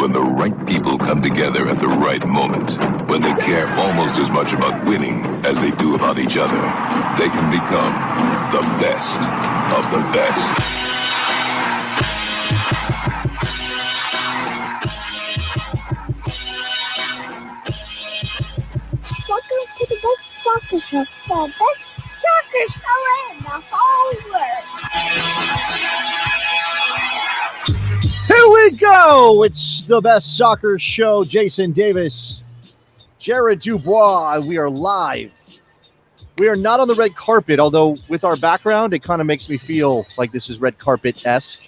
When the right people come together at the right moment, when they care almost as much about winning as they do about each other, they can become the best of the best. Welcome to the best soccer show, the best soccer show in the whole world. Here we go. It's the best soccer show. Jason Davis, Jared Dubois. We are live. We are not on the red carpet, although with our background, it kind of makes me feel like this is red carpet-esque.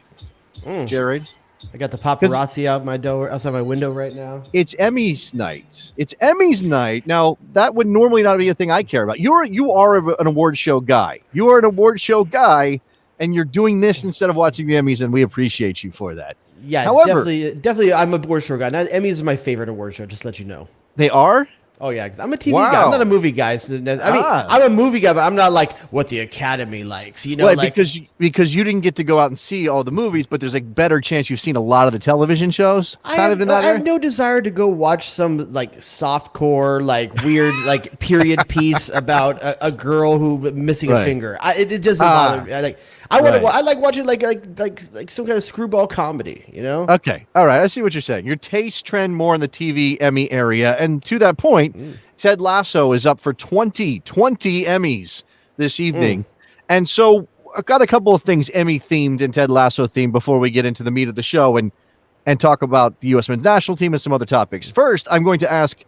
Jared? I got the paparazzi outside my window right now. It's Emmy's night. It's Emmy's night. Now, that would normally not be a thing I care about. You are an award show guy. You are an award show guy, and you're doing this instead of watching the Emmys, and we appreciate you for that. Yeah, However, definitely, I'm a award show guy. Now, Emmys is my favorite award show, just to let you know. They are? Oh, yeah, 'cause I'm a TV guy. I'm not a movie guy. So, I'm a movie guy, but I'm not like what the Academy likes. You know, right, like, because you didn't get to go out and see all the movies, but there's a better chance you've seen a lot of the television shows. I have no desire to go watch some like softcore, like weird, like period piece about a girl who missing a finger. It doesn't bother me. I like watching like some kind of screwball comedy. You know? Okay, all right. I see what you're saying. Your tastes trend more in the TV Emmy area, and to that point, Ted Lasso is up for 20 Emmys this evening, and so I've got a couple of things Emmy themed and Ted Lasso themed before we get into the meat of the show and talk about the U.S. men's national team and some other topics. First, I'm going to ask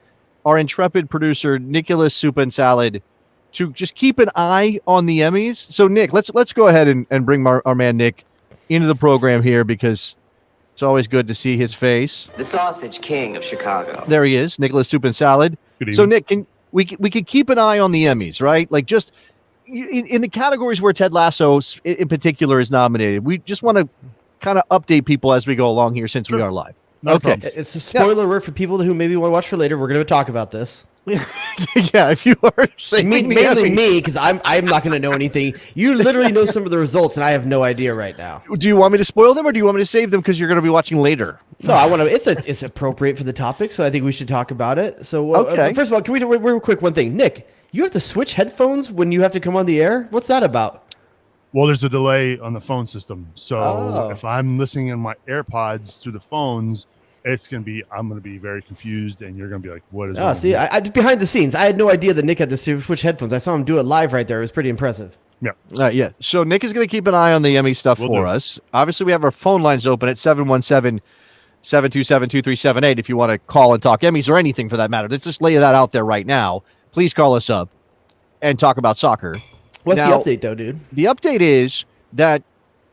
our intrepid producer Nicholas Soup and Salad to just keep an eye on the Emmys. So, Nick, let's go ahead and bring our man Nick into the program here because it's always good to see his face. The Sausage King of Chicago. There he is, Nicholas Soup and Salad. So, Nick, we could keep an eye on the Emmys, right? Like just in the categories where Ted Lasso in particular is nominated. We just want to kind of update people as we go along here since we are live. Okay. It's a spoiler alert for people who maybe want to watch for later. We're going to talk about this. Yeah, if you are saying mainly me, because I'm not going to know anything. You literally know some of the results, and I have no idea right now. Do you want me to spoil them, or do you want me to save them because you're going to be watching later? No, I want to. It's appropriate for the topic, so I think we should talk about it. So, first of all, can we do real quick one thing? Nick, you have to switch headphones when you have to come on the air. What's that about? Well, there's a delay on the phone system, so if I'm listening in my AirPods through the phones, I'm going to be very confused, and you're going to be like, what is wrong? See, I just behind the scenes, I had no idea that Nick had to switch headphones. I saw him do it live right there. It was pretty impressive. Yeah. Yeah. So Nick is going to keep an eye on the Emmy stuff for us. Obviously, we have our phone lines open at 717-727-2378 if you want to call and talk Emmys or anything for that matter. Let's just lay that out there right now. Please call us up and talk about soccer. What's the update, though, dude? The update is that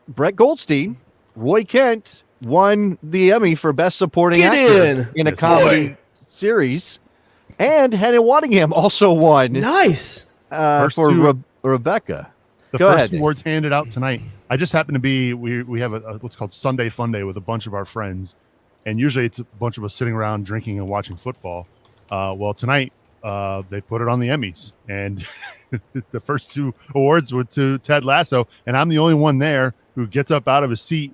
Brett Goldstein, Roy Kent, won the Emmy for Best Supporting Actor in a comedy series, and Hannah Waddingham also won. Nice for Rebecca. The first awards handed out tonight. I just happen to be we have a what's called Sunday Fun Day with a bunch of our friends, and usually it's a bunch of us sitting around drinking and watching football. Well, tonight they put it on the Emmys, and the first two awards were to Ted Lasso, and I'm the only one there who gets up out of his seat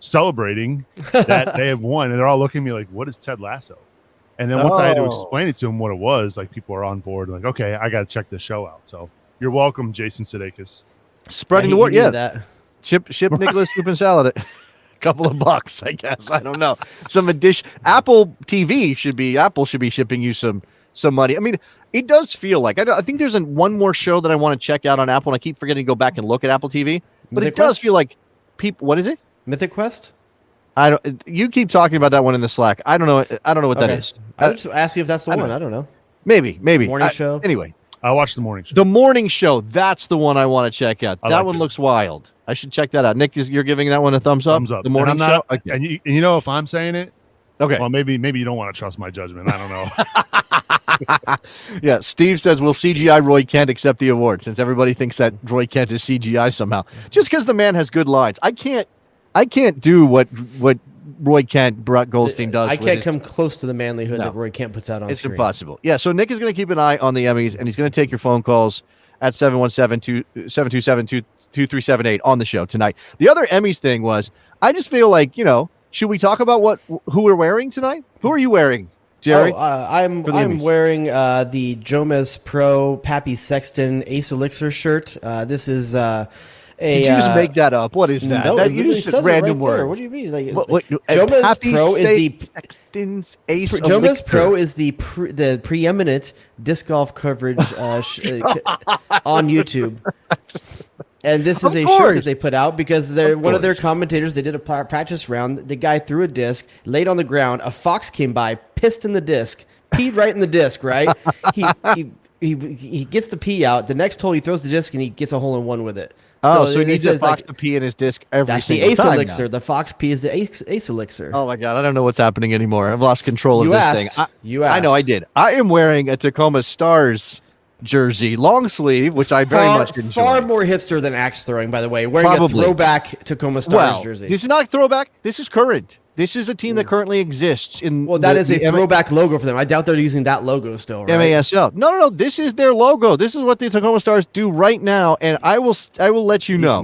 celebrating that they have won, and they're all looking at me like, what is Ted Lasso? And then once I had to explain it to them what it was, like people are on board, like, okay, I got to check this show out. So you're welcome, Jason Sudeikis. Spreading the word, Ship Nicholas Soup and Salad a couple of bucks, I guess. I don't know. Some addition. Apple should be shipping you some money. I mean, it does feel like I think there's one more show that I want to check out on Apple, and I keep forgetting to go back and look at Apple TV. But it does feel like people. What is it? Mythic Quest? I don't. You keep talking about that one in the Slack. I don't know what that is. I was just asking if that's the one. I don't know. Maybe. Morning show. Anyway, I watched the morning show. The morning show. That's the one I want to check out. That one looks wild. I should check that out. Nick, you're giving that one a thumbs up. Thumbs up. The morning show. Okay. And you know, if I'm saying it, okay. Well, maybe you don't want to trust my judgment. I don't know. Yeah, Steve says, will CGI Roy Kent accept the award since everybody thinks that Roy Kent is CGI somehow? Just because the man has good lines. I can't do what Roy Kent, Brett Goldstein does. I can't come close to the manlyhood that Roy Kent puts out on It's screen. impossible. Yeah, so Nick is going to keep an eye on the Emmys, and he's going to take your phone calls at 717-727-2378 on the show tonight. The other Emmys thing was, I just feel like, should we talk about who we're wearing tonight? Who are you wearing, Jerry? I'm wearing the Jomez Pro Pappy Sexton Ace Elixir shirt. This is Did you just make that up? What is that? No, that it you just says random it right there. words. What do you mean? Like, Jomez Happy Pro is the Sexton's Ace Jomez Elixir. Pro is the preeminent disc golf coverage on YouTube. And this is a shirt that they put out because one of their commentators, they did a practice round. The guy threw a disc, laid on the ground. A fox came by, pissed in the disc, peed right in the disc, right? He gets the pee out. The next hole, he throws the disc, and he gets a hole-in-one with it. Oh, so he needs a fox to pee in his disc every single time. That's the Ace Elixir. The fox pee is the Ace Elixir. Oh, my God. I don't know what's happening anymore. I've lost control of this thing. You asked. I know I did. I am wearing a Tacoma Stars jersey, long sleeve, which I very much enjoy. Far more hipster than axe throwing, by the way. Wearing a throwback Tacoma Stars jersey. This is not a throwback. This is current. This is a team that currently exists in. Well, that is a throwback logo for them. I doubt they're using that logo still, right? MASL. No. This is their logo. This is what the Tacoma Stars do right now, and I will let you know.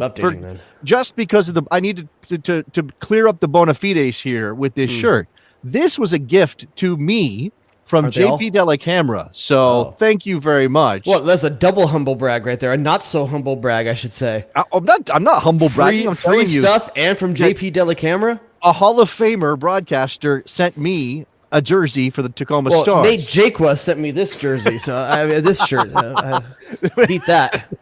Just because of I need to clear up the bona fides here with this shirt. This was a gift to me from JP Della Camera. So thank you very much. Well, that's a double humble brag right there. A not so humble brag, I should say. I'm not humble bragging. I'm telling you. Free stuff and from JP Della Camera. A Hall of Famer broadcaster sent me a jersey for the Tacoma Stars. Nate Jaquez sent me this jersey, so this shirt. Beat that.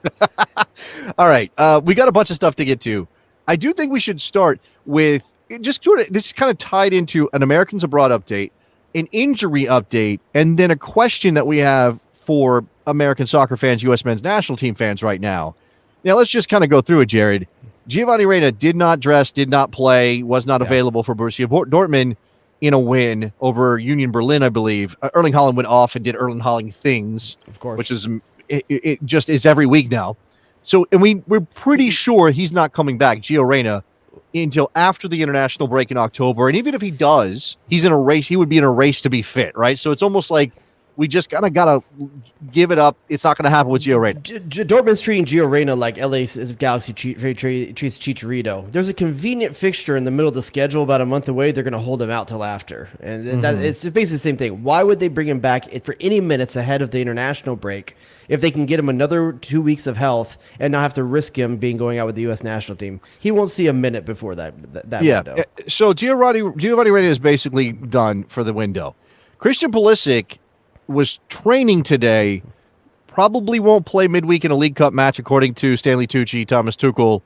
All right, we got a bunch of stuff to get to. I do think we should start with just this is kind of tied into an Americans Abroad update, an injury update, and then a question that we have for American soccer fans, U.S. men's national team fans right now. Now, let's just kind of go through it, Jared. Giovanni Reina did not dress, did not play, was not available for Borussia Dortmund in a win over Union Berlin, I believe. Erling Haaland went off and did Erling Haaland things, of course, which is it just is every week now. So, and we're pretty sure he's not coming back, Gio Reyna, until after the international break in October. And even if he does, he's in a race. He would be in a race to be fit, right? So it's almost like we just kind of got to give it up. It's not going to happen with Gio Reyna. Dortmund's treating Gio Reyna like LA's Galaxy treats Chicharito. There's a convenient fixture in the middle of the schedule about a month away. They're going to hold him out till after. And it's basically the same thing. Why would they bring him back for any minutes ahead of the international break if they can get him another 2 weeks of health and not have to risk him going out with the U.S. national team? He won't see a minute before that window. So Giovanni Reyna is basically done for the window. Christian Pulisic was training today, probably won't play midweek in a League Cup match, according to Stanley Tucci, Thomas Tuchel,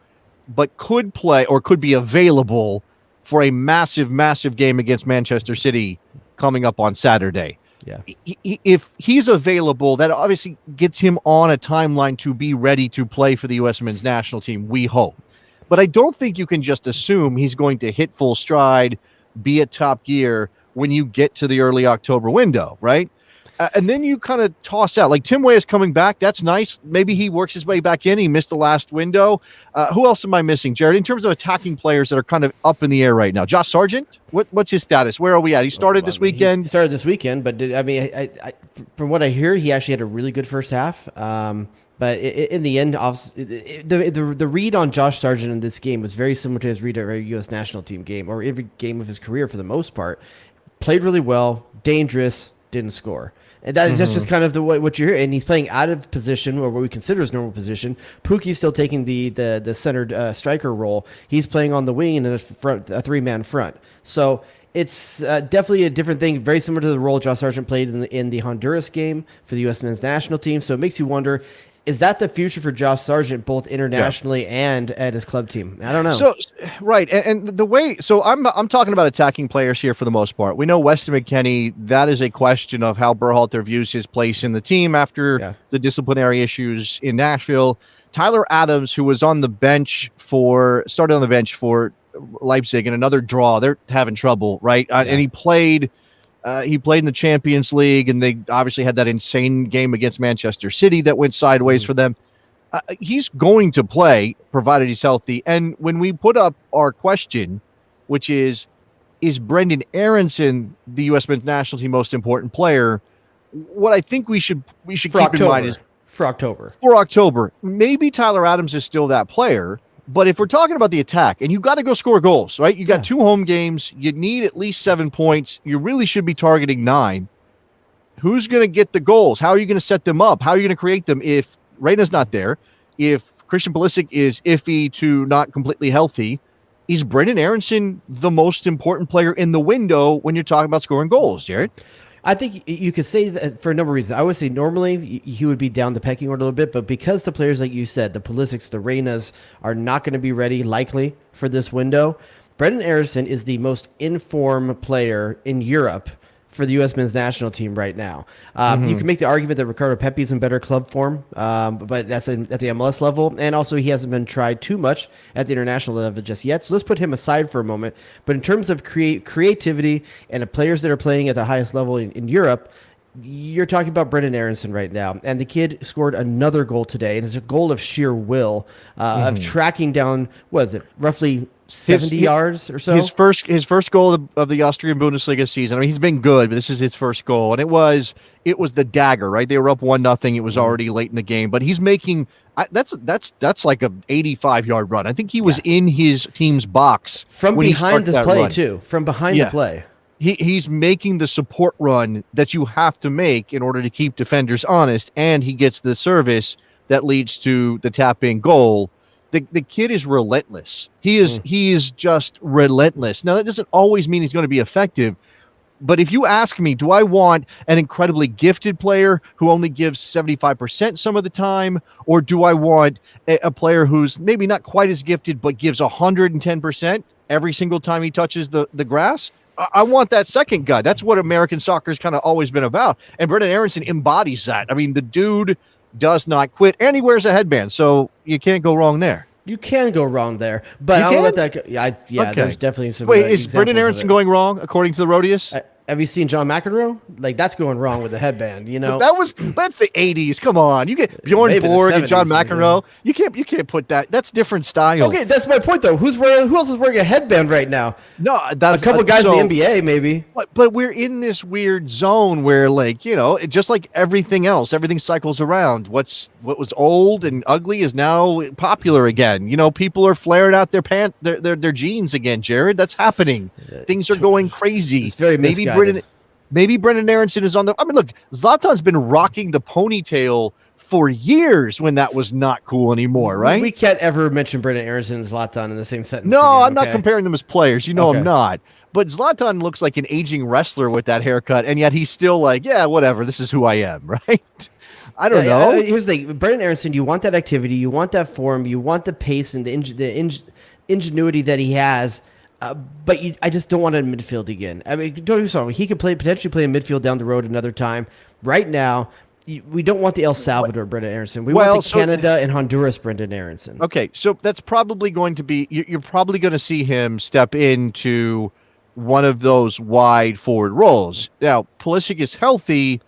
but could play or could be available for a massive, massive game against Manchester City coming up on Saturday. Yeah. If he's available, that obviously gets him on a timeline to be ready to play for the U.S. men's national team, we hope. But I don't think you can just assume he's going to hit full stride, be at top gear when you get to the early October window, right? And then you kind of toss out, like Tim Weah is coming back. That's nice. Maybe he works his way back in. He missed the last window. Who else am I missing, Jared? In terms of attacking players that are kind of up in the air right now, Josh Sargent, what's his status? Where are we at? He started this weekend. He started this weekend, but I from what I hear, he actually had a really good first half. But in the end, the read on Josh Sargent in this game was very similar to his read at a U.S. national team game, or every game of his career for the most part. Played really well, dangerous, didn't score. And that's just kind of what you hear. And he's playing out of position, or what we consider his normal position. Pukki's still taking the centered striker role. He's playing on the wing in a three-man front. So it's definitely a different thing, very similar to the role Josh Sargent played in the Honduras game for the U.S. men's national team. So it makes you wonder, is that the future for Josh Sargent, both internationally and at his club team? I don't know. So, right, and the way, so I'm talking about attacking players here for the most part. We know Weston McKennie. That is a question of how Berhalter views his place in the team after the disciplinary issues in Nashville. Tyler Adams, who was on the bench started on the bench for Leipzig in another draw. They're having trouble, right? And he played in the Champions League, and they obviously had that insane game against Manchester City that went sideways for them. He's going to play, provided he's healthy. And when we put up our question, which is Brendan Aaronson the U.S. men's national team most important player? What I think we should keep in mind is for October. For October, maybe Tyler Adams is still that player, But if we're talking about the attack, and you got to go score goals, right? You got 2 home games. You need at least 7 points. You really should be targeting 9. Who's going to get the goals? How are you going to set them up? How are you going to create them if Reyna's not there? If Christian Pulisic is iffy to not completely healthy, is Brendan Aaronson the most important player in the window when you're talking about scoring goals, Jared? I think you could say that for a number of reasons. I would say normally he would be down the pecking order a little bit, but because the players, like you said, the Pulisics, the Reynas, are not going to be ready likely for this window, Brendan Aaronson is the most informed player in Europe for the U.S. men's national team right now. You can make the argument that Ricardo Pepi's in better club form, but that's at the MLS level, and also he hasn't been tried too much at the international level just yet. So let's put him aside for a moment. But in terms of creativity and the players that are playing at the highest level in Europe, you're talking about Brendan Aaronson right now, and the kid scored another goal today, and it's a goal of sheer will, of tracking down, what is it, roughly 70 yards or so. His first goal of the Austrian Bundesliga season. I mean, he's been good, but this is his first goal, and it was the dagger, right? They were up 1-0. It was already late in the game, but he's making that's like a 85-yard run. I think he was in his team's box from when behind he the play run. too. From behind the play. He's making the support run that you have to make in order to keep defenders honest, and he gets the service that leads to the tap-in goal. The kid is relentless. He is just relentless. Now, that doesn't always mean he's going to be effective, but if you ask me, do I want an incredibly gifted player who only gives 75% some of the time, or do I want a player who's maybe not quite as gifted but gives 110% every single time he touches the grass? I want that second guy. That's what American soccer has kind of always been about, and Brendan Aaronson embodies that. I mean, the dude does not quit, and he wears a headband, so you can't go wrong there. You can go wrong there, but I'll let that go. Okay. There's definitely some. Wait, is Brendan Aaronson going wrong according to the Rodius? Have you seen John McEnroe? Like, that's going wrong with the headband, you know? That's the 80s. Come on. You get Bjorn Borg and John McEnroe. You can't put that. That's different style. Okay, that's my point though. Who else is wearing a headband right now? No, that's a couple guys in the NBA maybe. But we're in this weird zone where, like, you know, just like everything else, everything cycles around. What was old and ugly is now popular again. You know, people are flaring out their jeans again, Jared. That's happening. Things are going crazy. It's very misguided. Maybe Brendan Aaronson is on the. I mean, look, Zlatan's been rocking the ponytail for years when that was not cool anymore, right? We can't ever mention Brendan Aaronson and Zlatan in the same sentence. No, again, I'm not comparing them as players. You know, I'm not. But Zlatan looks like an aging wrestler with that haircut, and yet he's still like, yeah, whatever. This is who I am, right? I don't know. Here's the thing. Brendan Aaronson, you want that activity, you want that form, you want the pace and the ingenuity that he has. But I just don't want him in midfield again. I mean, don't get me wrong. He could potentially play in midfield down the road another time. Right now, we don't want the El Salvador Brendan Aaronson. We want the Canada and Honduras Brendan Aaronson. Okay, so that's probably going to be. You're probably going to see him step into one of those wide forward roles. Now, Pulisic is healthy.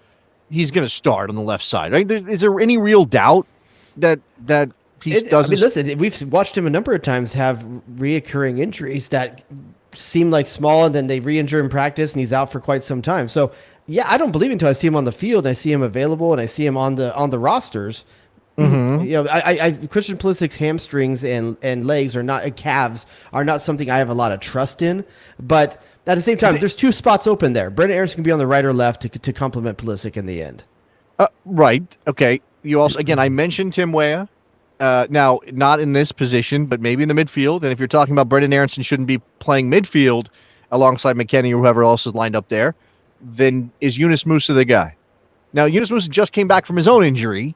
He's going to start on the left side. Right? Is there any real doubt that he doesn't? I mean, listen, we've watched him a number of times have reoccurring injuries that seem like small, and then they re-injure in practice, and he's out for quite some time. So, yeah, I don't believe it until I see him on the field, and I see him available, and I see him on the rosters. Mm-hmm. You know, Christian Pulisic's hamstrings and legs are not, calves are not something I have a lot of trust in. But at the same time, there's 2 spots open there. Brendan Aaronson can be on the right or left to complement Pulisic in the end. Right. Okay. You also, again, I mentioned Tim Weah. Now, not in this position, but maybe in the midfield. And if you're talking about Brendan Aaronson shouldn't be playing midfield alongside McKennie or whoever else is lined up there, then is Yunus Musa the guy? Now, Yunus Musa just came back from his own injury,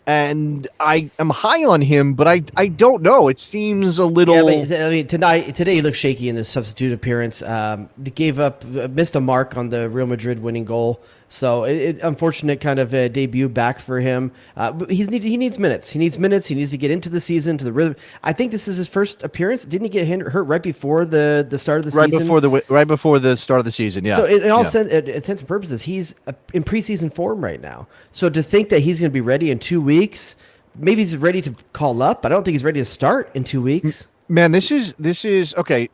and I am high on him, but I don't know. It seems a little. Yeah, I mean, today he looked shaky in the substitute appearance. Missed a mark on the Real Madrid winning goal. So unfortunate kind of debut back for him. But he needs minutes. He needs minutes. He needs to get into the season, to the rhythm. I think this is his first appearance. Didn't he get hurt right before the start of the season? Right before the start of the season, yeah. So in all sense and purposes, he's in preseason form right now. So to think that he's going to be ready in 2 weeks, maybe he's ready to call up, but I don't think he's ready to start in 2 weeks. Man, this is okay.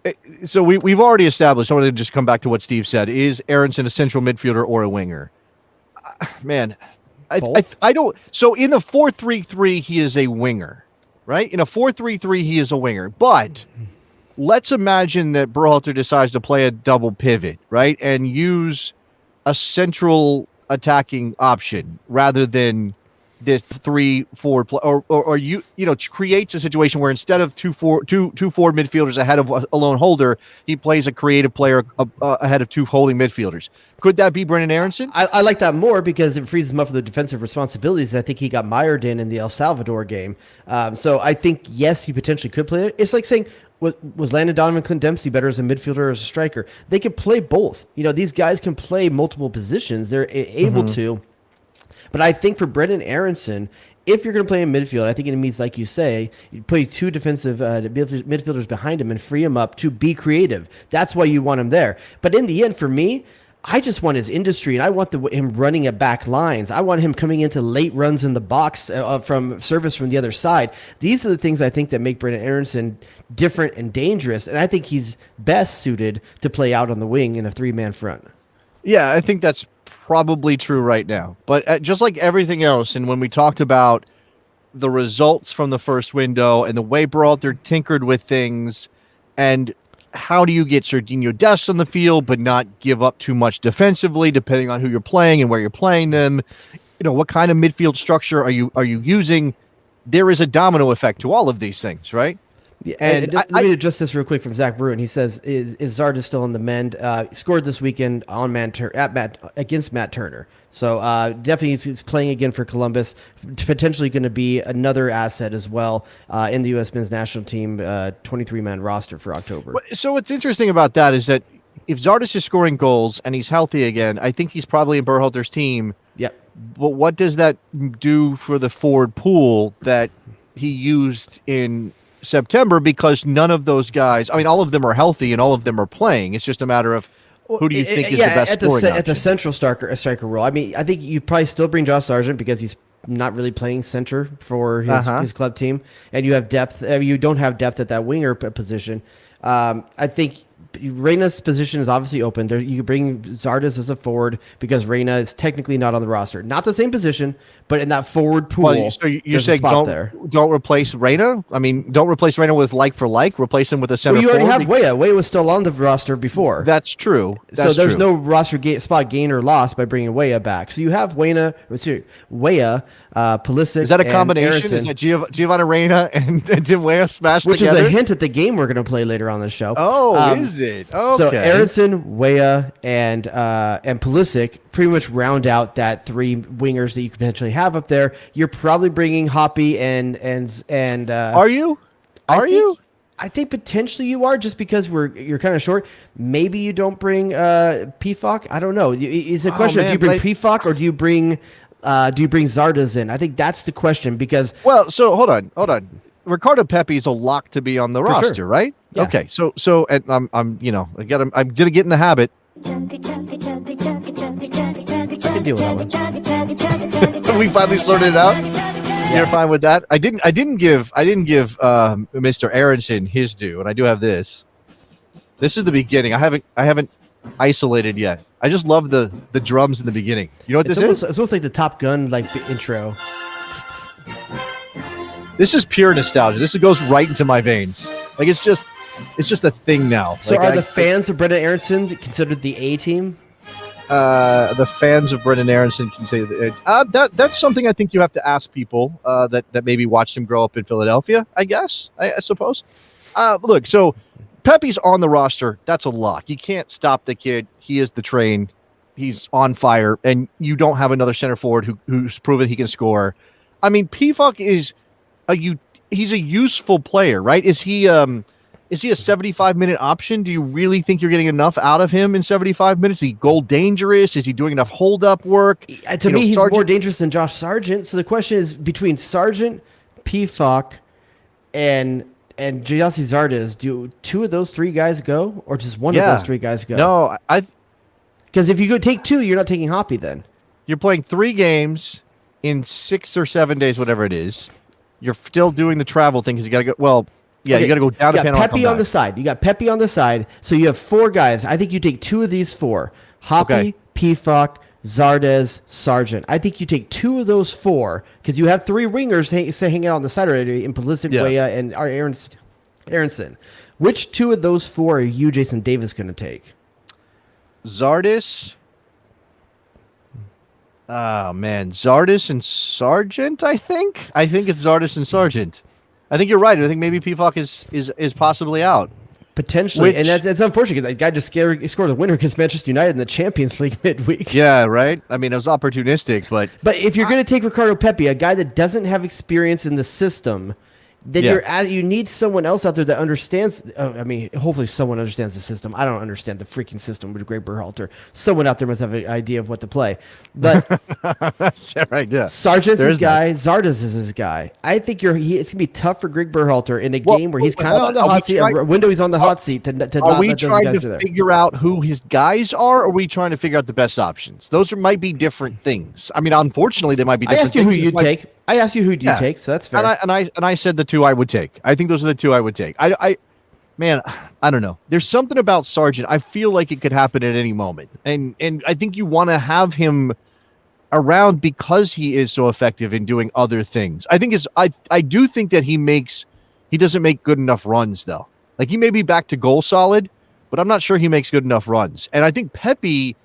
So we've already established. I want to just come back to what Steve said. Is Aaronson a central midfielder or a winger? Man, I don't. So in the 4-3-3, he is a winger. right? In a 4-3-3, he is a winger. But let's imagine that Berhalter decides to play a double pivot, right? And use a central attacking option rather than this 3-4 or creates a situation where instead of two forward midfielders ahead of a lone holder, he plays a creative player ahead of two holding midfielders. Could that be Brendan Aaronson? I like that more because it frees him up for the defensive responsibilities. I think he got mired in the El Salvador game. So I think, yes, he potentially could play it. It's like saying, was Landon Donovan, Clint Dempsey better as a midfielder or as a striker? They can play both. These guys can play multiple positions. They're able to. But I think for Brendan Aaronson, if you're going to play in midfield, I think it means, like you say, you put two defensive midfielders behind him and free him up to be creative. That's why you want him there. But in the end, for me, I just want his industry, and I want him running at back lines. I want him coming into late runs in the box from service from the other side. These are the things I think that make Brendan Aaronson different and dangerous, and I think he's best suited to play out on the wing in a three-man front. Yeah, I think that's probably true right now. But just like everything else, and when we talked about the results from the first window and the way Berhalter tinkered with things, and how do you get Serginho Dest on the field but not give up too much defensively, depending on who you're playing and where you're playing them? What kind of midfield structure are you using? There is a domino effect to all of these things, right? Yeah, and let me address this real quick from Zach Bruin. He says, "Is Zardes still on the mend? Scored this weekend on against Matt Turner. So definitely he's playing again for Columbus. Potentially going to be another asset as well in the U.S. men's national team 23-man roster for October." So what's interesting about that is that if Zardes is scoring goals and he's healthy again, I think he's probably in Berhalter's team. Yep. But what does that do for the forward pool that he used in September? Because none of those guys, all of them are healthy and all of them are playing. It's just a matter of who do you think is the best scoring option? At the central striker role. I think you probably still bring Josh Sargent because he's not really playing center for his club team, and you have depth. You don't have depth at that winger position. I think Reyna's position is obviously open. You can bring Zardes as a forward because Reyna is technically not on the roster. Not the same position, but in that forward pool. Well, so you're saying don't replace Reyna? Don't replace Reyna with like for like. Replace him with a center forward. You already have Weah. Weah was still on the roster before. That's true. So there's no roster spot gain or loss by bringing Weah back. So you have Weah, Pulisic. Is that a combination? Aaronson. Is that Giovanni Reyna and Tim Weah smashed Which together? Which is a hint at the game we're going to play later on the show. Oh, is it? Okay. So Aaronson, Weah, and Pulisic pretty much round out that three wingers that you could potentially have up there. You're probably bringing Hoppy and are you? I think potentially you are, just because you're kind of short. Maybe you don't bring PFOC. I don't know. Is the question do you bring PFOC or do you bring Zardes in? I think that's the question because. Well, so hold on. Ricardo Pepi is a lock to be on the roster, sure. Right? Yeah. Okay. So and I'm I'm gonna get in the habit. I can deal with that one. We finally sorted it out. You're fine with that? I didn't give Mr. Aaronson his due, and I do have this. This is the beginning. I haven't isolated yet. I just love the drums in the beginning. You know what this is? It's almost like the Top Gun intro. This is pure nostalgia. This goes right into my veins. Like it's just a thing now. So are the fans of Brendan Aaronson considered the A team? The fans of Brendan Aaronson can say that's something I think you have to ask people that maybe watched him grow up in Philadelphia. I guess I suppose. Look, so Pepe's on the roster. That's a lock. You can't stop the kid. He is the train. He's on fire, and you don't have another center forward who's proven he can score. PFOC is he's a useful player, right? Is he a 75-minute option? Do you really think you're getting enough out of him in 75 minutes? Is he goal dangerous? Is he doing enough hold-up work? To me, he's more dangerous than Josh Sargent. So the question is between Sargent, PFOC, and Gyasi Zardes. Do two of those three guys go, or just one of those three guys go? No, because if you go take two, you're not taking Hoppy then. You're playing 3 games in 6 or 7 days, whatever it is. You're still doing the travel thing because you got to go. Well, yeah, you got to go down to Panama. Pepe on the side. You got Pepe on the side. So you have 4 guys. I think you take 2 of these 4: Hoppy, PFOC, Zardes, Sargent. I think you take 2 of those 4 because you have 3 ringers hanging out on the side already in Pulisic, Weah, and Aaronson. Which 2 of those 4 are you, Jason Davis, going to take? Zardes. Oh, man. Zardes and Sargent, I think. I think it's Zardes and Sargent. I think you're right. I think maybe Pivok is possibly out. Potentially. And that's unfortunate because that guy just scored the winner against Manchester United in the Champions League midweek. Yeah, right? I mean, it was opportunistic, but... But if you're going to take Ricardo Pepi, a guy that doesn't have experience in the system... then you need someone else out there that understands. Hopefully someone understands the system. I don't understand the freaking system with Greg Berhalter. Someone out there must have an idea of what to play. But right, yeah. Sargent's his guy. Zardes is his guy. I think it's going to be tough for Greg Berhalter in a game where he's kind of on the hot seat. A window he's on the hot seat. Are we trying to figure out who his guys are, or are we trying to figure out the best options? Those might be different things. I mean, unfortunately, they might be different things. I asked you who you'd take. I asked you who you take, so that's fair. And I said the 2 I would take. I think those are the 2 I would take. I don't know. There's something about Sargent. I feel like it could happen at any moment, and I think you want to have him around because he is so effective in doing other things. I do think that he doesn't make good enough runs though. Like he may be back to goal solid, but I'm not sure he makes good enough runs. And I think Pepi,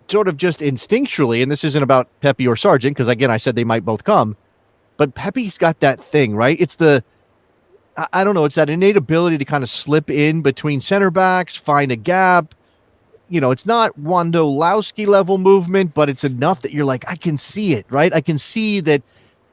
sort of just instinctually, and this isn't about Pepi or Sargent, because again, I said they might both come, but Pepi's got that thing, right? It's I don't know, it's that innate ability to kind of slip in between center backs, find a gap. It's not Wondolowski level movement, but it's enough that you're like, I can see it, right? I can see that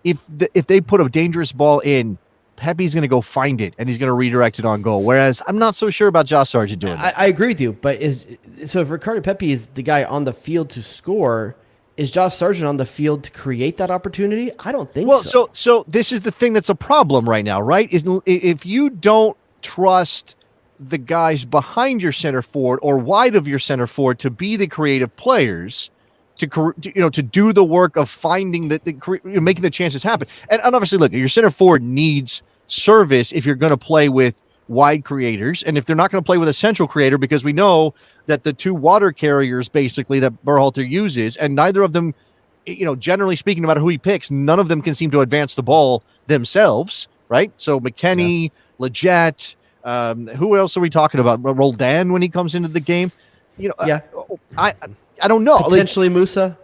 if they put a dangerous ball in, Pepi's going to go find it, and he's going to redirect it on goal. Whereas I'm not so sure about Josh Sargent doing that. I agree with you, but if Ricardo Pepi is the guy on the field to score, is Josh Sargent on the field to create that opportunity? I don't think so. Well, so this is the thing that's a problem right now, right? If you don't trust the guys behind your center forward or wide of your center forward to be the creative players, to do the work of finding making the chances happen. And obviously, look, your center forward needs service if you're going to play with wide creators, and if they're not going to play with a central creator, because we know that the 2 water carriers basically that Berhalter uses, and neither of them, generally speaking, no matter who he picks, none of them can seem to advance the ball themselves, right? So McKennie, Leggett, who else are we talking about? Roldan when he comes into the game, I don't know. Potentially Musa.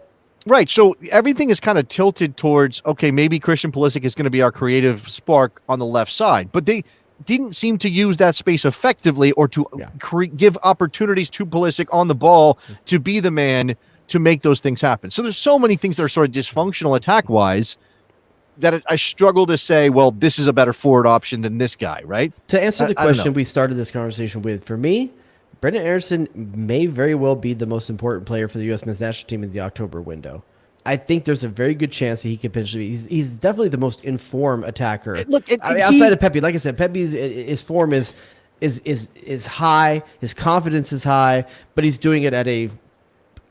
Right. So everything is kind of tilted towards, okay, maybe Christian Pulisic is going to be our creative spark on the left side, but they didn't seem to use that space effectively or to give opportunities to Pulisic on the ball to be the man to make those things happen. So there's so many things that are sort of dysfunctional attack-wise that I struggle to say, well, this is a better forward option than this guy, right? To answer the question we started this conversation with, for me, Brendan Aaronson may very well be the most important player for the U.S. men's national team in the October window. I think there's a very good chance that he could potentially be. He's definitely the most informed attacker. Look, outside of Pepi, like I said, Pepi's his form is high, his confidence is high, but he's doing it at a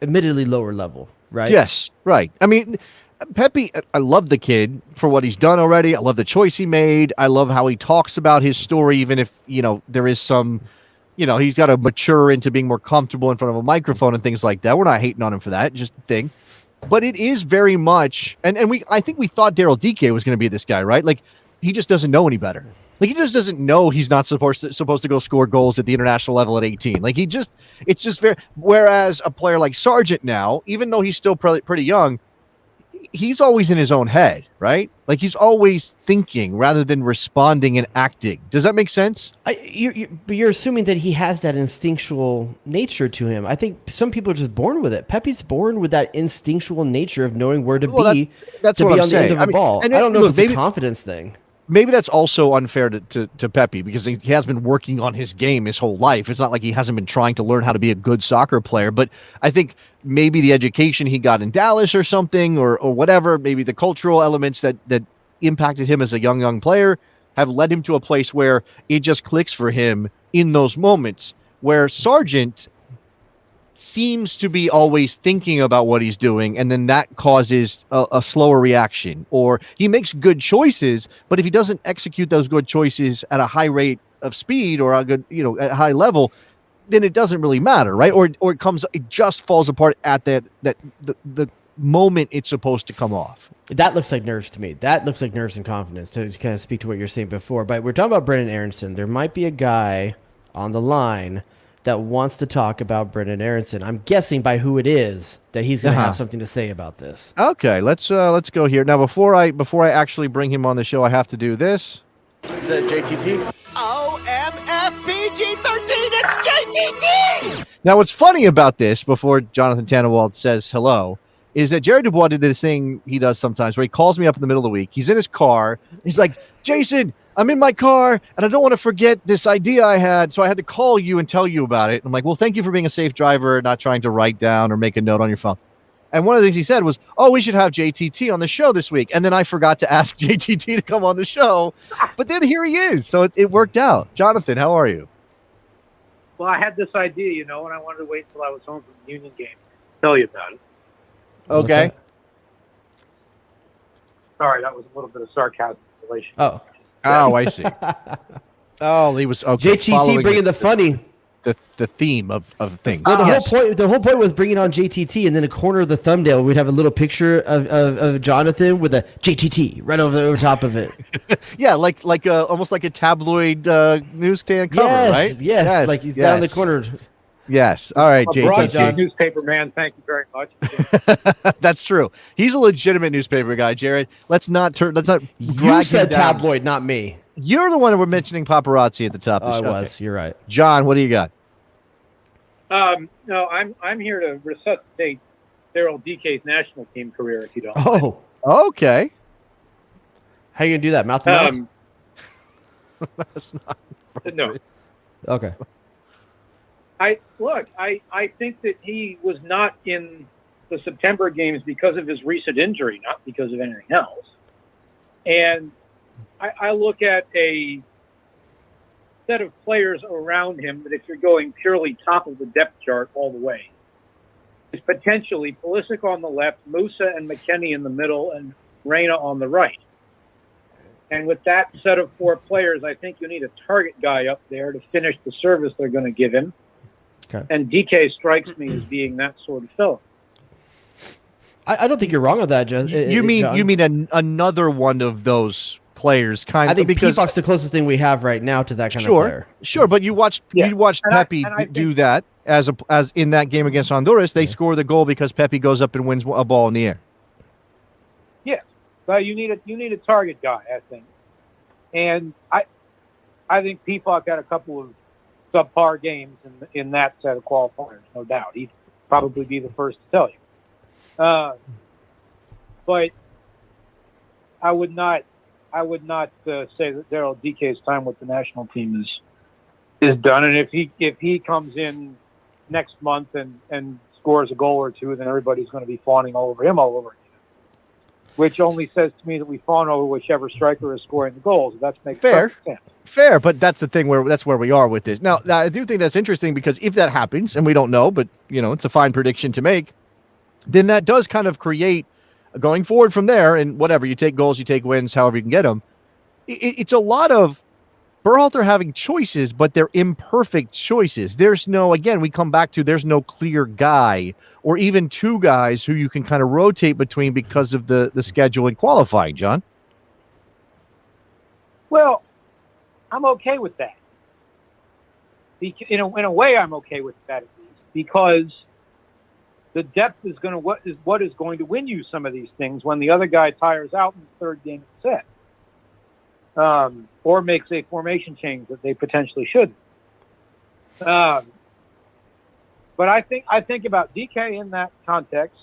admittedly lower level, right? Yes, right. I mean, Pepi, I love the kid for what he's done already. I love the choice he made. I love how he talks about his story, even if there is some. He's got to mature into being more comfortable in front of a microphone and things like that. We're not hating on him for that, just the thing. But it is very much, and I think we thought Daryl Dike was going to be this guy, right? Like, he just doesn't know any better. Like, he just doesn't know he's not supposed to go score goals at the international level at 18. Like, it's just very, whereas a player like Sargent now, even though he's still pretty young, he's always in his own head, right? Like, he's always thinking rather than responding and acting. Does that make sense? But you're assuming that he has that instinctual nature to him. I think some people are just born with it. Pepe's born with that instinctual nature of knowing where to be. That's to what be I'm on saying. the end of a ball. I don't know if it's a confidence thing. Maybe that's also unfair to Pepi because he has been working on his game his whole life. It's not like he hasn't been trying to learn how to be a good soccer player, but I think maybe the education he got in Dallas or something or whatever, maybe the cultural elements that impacted him as a young player have led him to a place where it just clicks for him in those moments, where Sargent seems to be always thinking about what he's doing, and then that causes a slower reaction, or he makes good choices, but if he doesn't execute those good choices at a high rate of speed or a good, at a high level, then it doesn't really matter, right? Or it just falls apart at the moment it's supposed to come off. That looks like nerves to me. That looks like nerves and confidence, to kind of speak to what you're saying before. But we're talking about Brendan Aaronson. There might be a guy on the line that wants to talk about Brendan Aaronson. I'm guessing by who it is that he's going to have something to say about this. Okay, let's go here. Now, before I actually bring him on the show, I have to do this. Is that JTT? OMFPG-13, it's JTT! Now, what's funny about this, before Jonathan Tannenwald says hello, is that Jerry Dubois did this thing he does sometimes where he calls me up in the middle of the week. He's in his car. He's like, Jason, I'm in my car, and I don't want to forget this idea I had, so I had to call you and tell you about it. I'm like, well, thank you for being a safe driver, not trying to write down or make a note on your phone. And one of the things he said was, oh, we should have JTT on the show this week. And then I forgot to ask JTT to come on the show. But then here he is. So it worked out. Jonathan, how are you? Well, I had this idea, and I wanted to wait until I was home from the Union game to tell you about it. Okay. Sorry, that was a little bit of sarcasm in relation. Oh, I see. Oh, he was okay. JTT bringing the funny. The theme of things. Well, the whole point was bringing on JTT, and then a corner of the thumbnail we'd have a little picture of Jonathan with a JTT right over top of it. Yeah, like almost like a tabloid newsstand cover, right? Yes, like he's down the corner. Yes. All right, JTT. Newspaper man, thank you very much. That's true. He's a legitimate newspaper guy, Jared. Let's not drag You said him down. tabloid, not me. You're the one who were mentioning paparazzi at the top of the show. I was. You're right. John, what do you got? No, I'm here to resuscitate Daryl Dike's national team career, if you don't mind. Oh, okay. How are you gonna do that? Mouth to mouth? That's not No. Okay. I think that he was not in the September games because of his recent injury, not because of anything else. And I look at a set of players around him that, if you're going purely top of the depth chart all the way, is potentially Pulisic on the left, Musa and McKennie in the middle, and Reyna on the right. And with that set of four players, I think you need a target guy up there to finish the service they're going to give him. Okay. And DK strikes me as being that sort of fellow. I don't think you're wrong on that, John. You mean another one of those players, kind of? I think because Pivok's the closest thing we have right now to that kind of player. Sure, but you watched Pepe do that as in that game against Honduras. They score the goal because Pepe goes up and wins a ball in the air. Yeah, but you need a target guy, I think, and I think Pivok had a couple of subpar games in that set of qualifiers, no doubt. He'd probably be the first to tell you. But I would not say that Daryl Dike's time with the national team is done. And if he comes in next month and scores a goal or two, then everybody's going to be fawning all over him all over again. Which only says to me that we fawn over whichever striker is scoring the goals. That makes perfect sense. Fair, but that's the thing that's where we are with this. Now, I do think that's interesting because if that happens, and we don't know, but it's a fine prediction to make, then that does kind of create going forward from there. And whatever, you take goals, you take wins, however you can get them. It's a lot of Berhalter having choices, but they're imperfect choices. There's we come back to there's no clear guy or even two guys who you can kind of rotate between because of the schedule and qualifying, John. Well, I'm okay with that. In a way, I'm okay with that, at least, because the depth is what is going to win you some of these things when the other guy tires out in the third game of the set, or makes a formation change that they potentially shouldn't. But I think about DK in that context.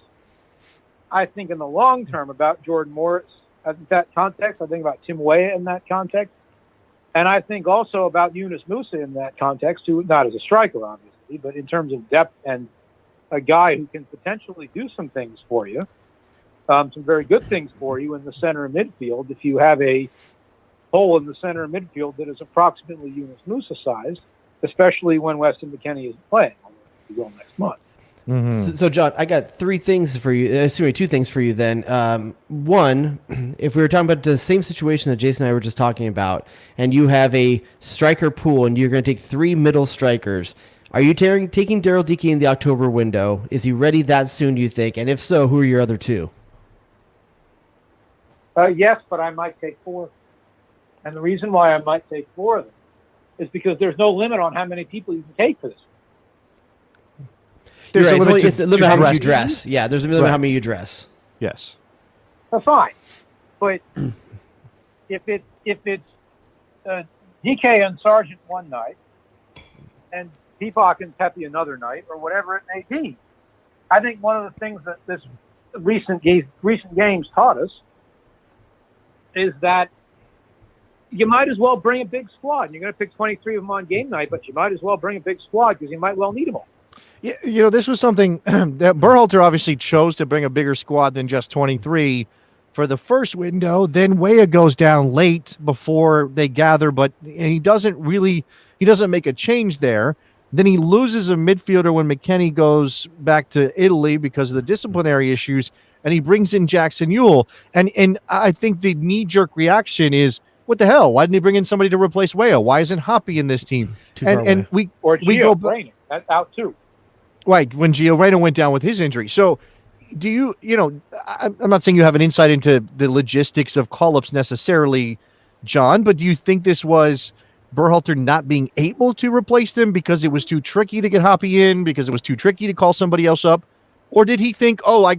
I think in the long term about Jordan Morris in that context. I think about Tim Weah in that context. And I think also about Yunus Musa in that context, who not as a striker, obviously, but in terms of depth and a guy who can potentially do some things for you, some very good things for you in the center of midfield. If you have a hole in the center of midfield that is approximately Yunus Musa sized, especially when Weston McKennie isn't playing, although he will next month. Mm-hmm. So, John, I got two things for you then. One, if we were talking about the same situation that Jason and I were just talking about, and you have a striker pool and you're going to take three middle strikers, Are you taking Daryl Dike in the October window? Is he ready that soon, do you think? And if so, who are your other two? Yes, but I might take 4. And the reason why I might take 4 of them is because there's no limit on how many people you can take for this. There's It's a limit how many you dress. dress. Yeah, there's a limit how many you dress. Yes. That's fine. But if it's DK and Sargent one night and Peacock and Pepe another night, or whatever it may be, I think one of the things that this recent games taught us is that you might as well bring a big squad. You're going to pick 23 of them on game night, but you might as well bring a big squad because you might well need them all. Yeah, you know, this was something that Berhalter obviously chose to bring a bigger squad than just 23 for the first window. Then Weah goes down late before they gather, and he doesn't make a change there. Then he loses a midfielder when McKennie goes back to Italy because of the disciplinary issues, and he brings in Jackson Ewell. And I think the knee-jerk reaction is, what the hell? Why didn't he bring in somebody to replace Weah? Why isn't Hoppy in this team? And we go back. That's out too. Right, when Gio Reyna went down with his injury. So do I'm not saying you have an insight into the logistics of call-ups necessarily, John, but do you think this was Berhalter not being able to replace them because it was too tricky to get Hoppy in, because it was too tricky to call somebody else up? Or did he think, oh, I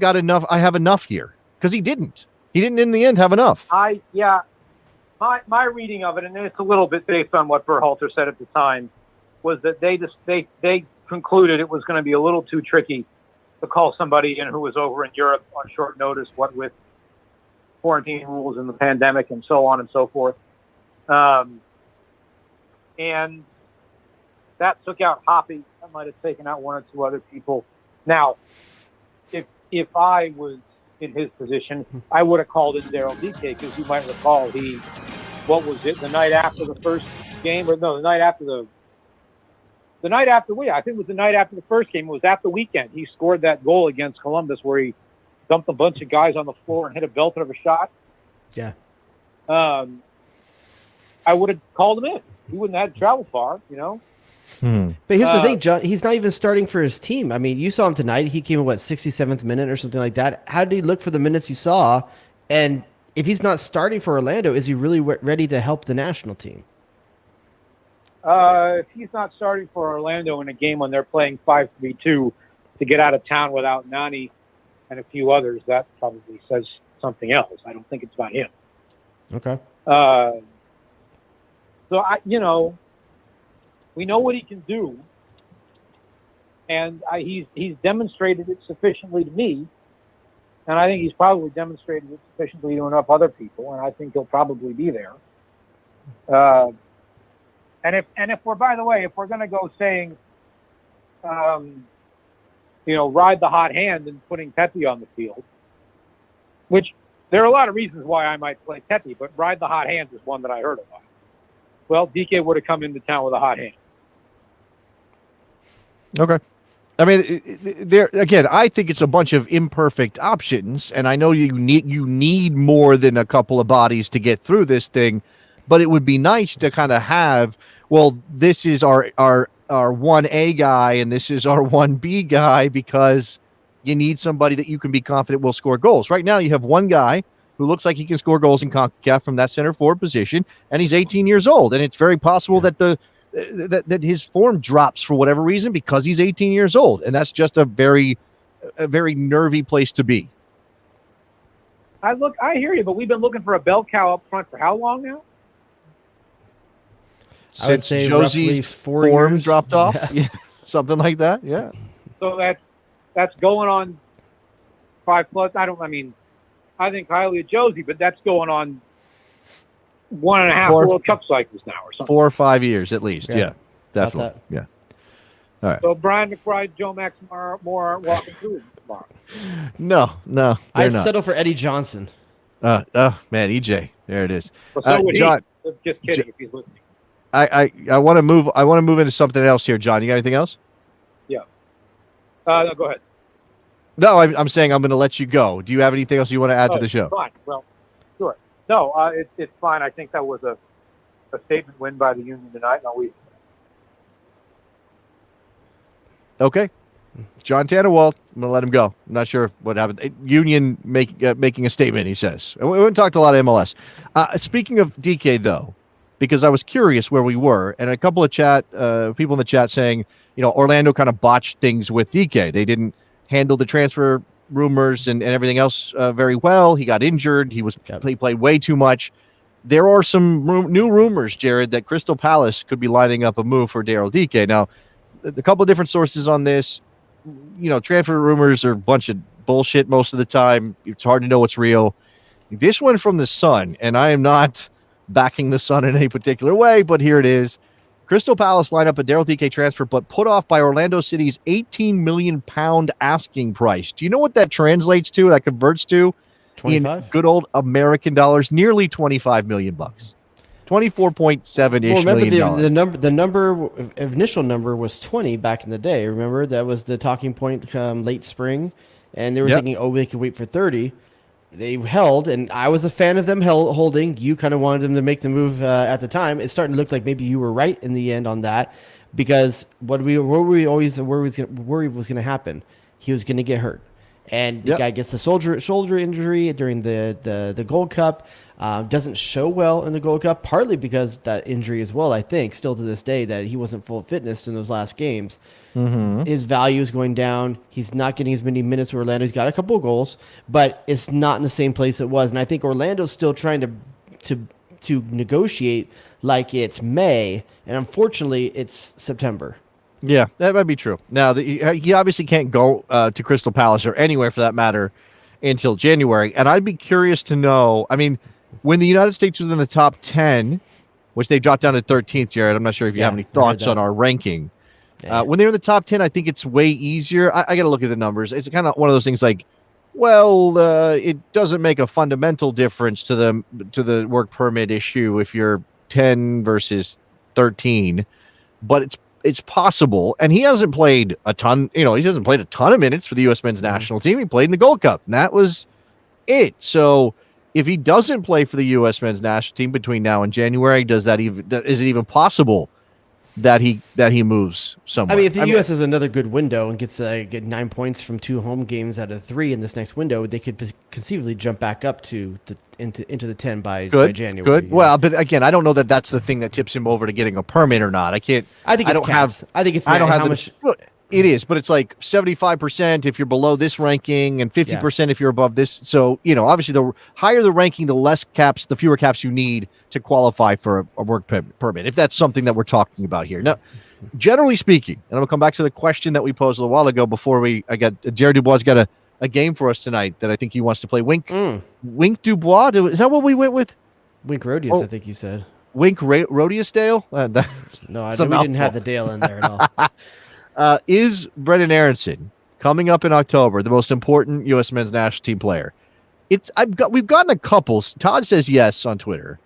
have enough here? Because he didn't. He didn't in the end have enough. My my reading of it, and it's a little bit based on what Berhalter said at the time, was that they concluded it was going to be a little too tricky to call somebody in who was over in Europe on short notice, what with quarantine rules and the pandemic and so on and so forth. And that took out Hoppy. That might have taken out 1 or 2 other people. Now, if I was in his position, I would have called in Daryl Dike, because you might recall the night after the first game, or no, the night after I think it was the night after the first game. It was at the weekend. He scored that goal against Columbus where he dumped a bunch of guys on the floor and hit a belter of a shot. Yeah. I would have called him in. He wouldn't have had to travel far, you know. But here's the thing, John. He's not even starting for his team. I mean, you saw him tonight. He came in, 67th minute or something like that. How did he look for the minutes you saw? And if he's not starting for Orlando, is he really ready to help the national team? If he's not starting for Orlando in a game when they're playing 5-3-2 to get out of town without Nani and a few others, that probably says something else. I don't think it's about him. Okay. So we know what he can do, and he's demonstrated it sufficiently to me, and I think he's probably demonstrated it sufficiently to enough other people, and I think he'll probably be there. And if we're, by the way, if we're going to go saying, ride the hot hand and putting Pepe on the field, which there are a lot of reasons why I might play Pepe, but ride the hot hand is one that I heard a lot. Well, DK would have come into town with a hot hand. Okay. I mean, there again, I think it's a bunch of imperfect options, and I know you need more than a couple of bodies to get through this thing, but it would be nice to kind of have, well, this is our 1A guy and this is our 1B guy, because you need somebody that you can be confident will score goals. Right now you have one guy who looks like he can score goals in CONCACAF from that center forward position, and he's 18 years old, and it's very possible that that his form drops for whatever reason because he's 18 years old, and that's just a very nervy place to be. I hear you, but we've been looking for a bell cow up front for how long now? Since Josie's form dropped off, yeah, something like that. Yeah. So that's going on 5+. I think highly of Josie, but that's going on 1.5 World Cup cycles now, or something. 4 or 5 years at least. Yeah, definitely. Yeah. All right. So Brian McBride, Joe Max Moore aren't walking through it tomorrow. No, I'd settle for Eddie Johnson. Man, EJ, there it is. Well, so would John, just kidding if he's listening. I want to move into something else here, John. You got anything else? Yeah. No, go ahead. No, I'm saying I'm going to let you go. Do you have anything else you want to add to the show? Fine. Well, sure. No, it's fine. I think that was a statement win by the Union tonight. No, Okay. John Tannenwald, I'm going to let him go. I'm not sure what happened. Union making a statement, he says. And we haven't talked a lot of MLS. Speaking of DK, though, because I was curious where we were, and a couple of people in the chat saying, Orlando kind of botched things with DK. They didn't handle the transfer rumors and everything else very well. He got injured. He played way too much. There are some new rumors, Jared, that Crystal Palace could be lining up a move for Daryl Dike. Now, a couple of different sources on this. Transfer rumors are a bunch of bullshit most of the time. It's hard to know what's real. This one from the Sun, and I am not backing the Sun in any particular way, but here it is. Crystal Palace line up a Daryl Dike transfer, but put off by Orlando City's £18 million asking price. Do you know what that translates to? That converts to 25? In good old American dollars, nearly $25 million. 24.7-ish million. The initial number was 20 back in the day. Remember, that was the talking point late spring, and they were thinking, they could wait for 30. They held, and I was a fan of them holding. You kind of wanted them to make the move at the time. It's starting to look like maybe you were right in the end on that, because what we always worried was going to happen. He was going to get hurt, and the guy gets the shoulder injury during the Gold Cup. Doesn't show well in the Gold Cup, partly because that injury as well, I think, still to this day, that he wasn't full fitness in those last games. Mm-hmm. His value is going down. He's not getting as many minutes with Orlando. He's got a couple of goals, but it's not in the same place it was. And I think Orlando's still trying to negotiate like it's May, and unfortunately, it's September. Yeah, that might be true. Now, he obviously can't go to Crystal Palace or anywhere for that matter until January. And I'd be curious to know, when the United States was in the top 10, which they dropped down to 13th, Jared, I'm not sure if you have any thoughts on our ranking. Yeah. When they're in the top 10, I think it's way easier. I got to look at the numbers. It's kind of one of those things like, it doesn't make a fundamental difference to the work permit issue if you're 10 versus 13, but it's possible. And he hasn't played a ton, he hasn't played a ton of minutes for the U.S. men's national team. He played in the Gold Cup, and that was it. So if he doesn't play for the U.S. men's national team between now and January, is it even possible that he moves somewhere? If the U.S. has another good window and get 9 points from 2 home games out of 3 in this next window, they could conceivably jump back up into the 10 by January. Good. Yeah. Well, but again, I don't know that that's the thing that tips him over to getting a permit or not. I think it is, but it's like 75% if you're below this ranking and 50% if you're above this. So, obviously the higher the ranking, the fewer caps you need to qualify for a work permit, if that's something that we're talking about here. Now, generally speaking, and I'm going to come back to the question that we posed a little while ago before Jared Dubois got a game for us tonight that I think he wants to play. Wink Dubois, is that what we went with? Wink Rodius, I think you said. Wink Rodius Dale? No, we didn't have the Dale in there at all. Is Brendan Aaronson coming up in October the most important U.S. men's national team player? We've gotten a couple. Todd says yes on Twitter,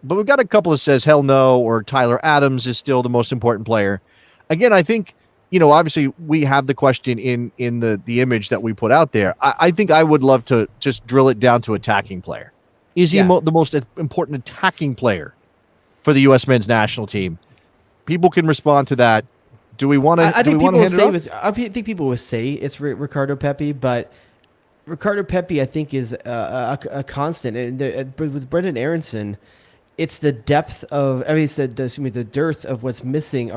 but we've got a couple that says hell no, or Tyler Adams is still the most important player. Again, I think obviously we have the question in the image that we put out there. I think I would love to just drill it down to attacking player. Is he the most important attacking player for the U.S. men's national team? People can respond to that. Do we want to? I think people would say it's Ricardo Pepi, but Ricardo Pepi, I think, is a constant. And with Brendan Aaronson, it's the depth of. It's the dearth of what's missing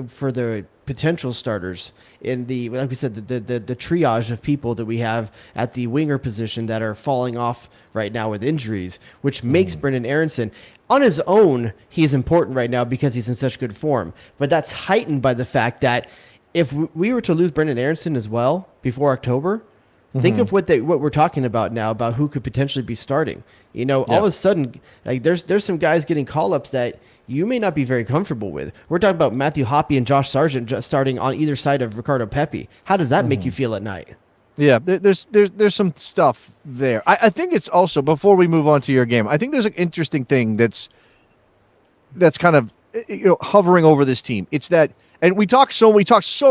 for the potential starters in like we said, the triage of people that we have at the winger position that are falling off right now with injuries, which makes Brendan Aaronson. On his own, he is important right now because he's in such good form. But that's heightened by the fact that if we were to lose Brendan Aaronson as well before October, think of what we're talking about now, about who could potentially be starting. All of a sudden, like there's some guys getting call-ups that you may not be very comfortable with. We're talking about Matthew Hoppe and Josh Sargent just starting on either side of Ricardo Pepi. How does that make you feel at night? Yeah, there's some stuff there. I think it's also, before we move on to your game, I think there's an interesting thing that's kind of hovering over this team. It's that, and we talked so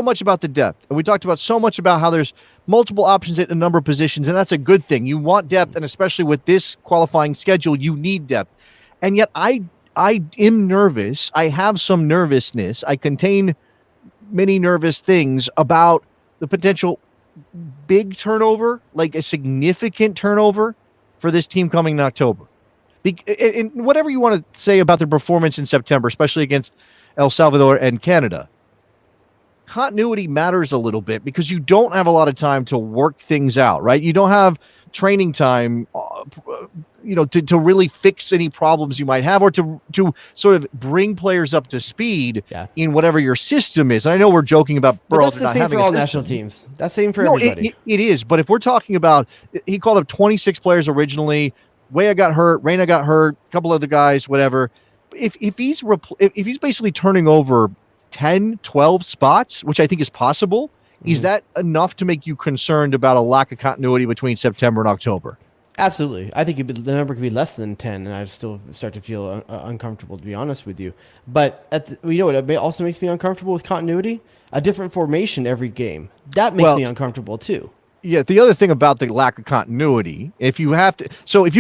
much about the depth, and we talked about so much about how there's multiple options at a number of positions, and that's a good thing. You want depth, and especially with this qualifying schedule, you need depth. And yet I am nervous. I have some nervousness. I contain many nervous things about the potential big turnover, like a significant turnover for this team coming in October. And whatever you want to say about their performance in September, especially against El Salvador and Canada, continuity matters a little bit because you don't have a lot of time to work things out, right? You don't have training time, to really fix any problems you might have, or to sort of bring players up to speed in whatever your system is. I know we're joking about Berhalter. That's the same for all national teams. That's the same for everybody. It is. But if we're talking about, he called up 26 players originally. Weah got hurt, Reyna got hurt, a couple other guys, whatever. If he's basically turning over 10, 12 spots, which I think is possible, is that enough to make you concerned about a lack of continuity between September and October? Absolutely. I think the number could be less than 10, and I'd still start to feel uncomfortable, to be honest with you. But you know what also makes me uncomfortable with continuity? A different formation every game. That makes me uncomfortable too. Yeah, the other thing about the lack of continuity, if you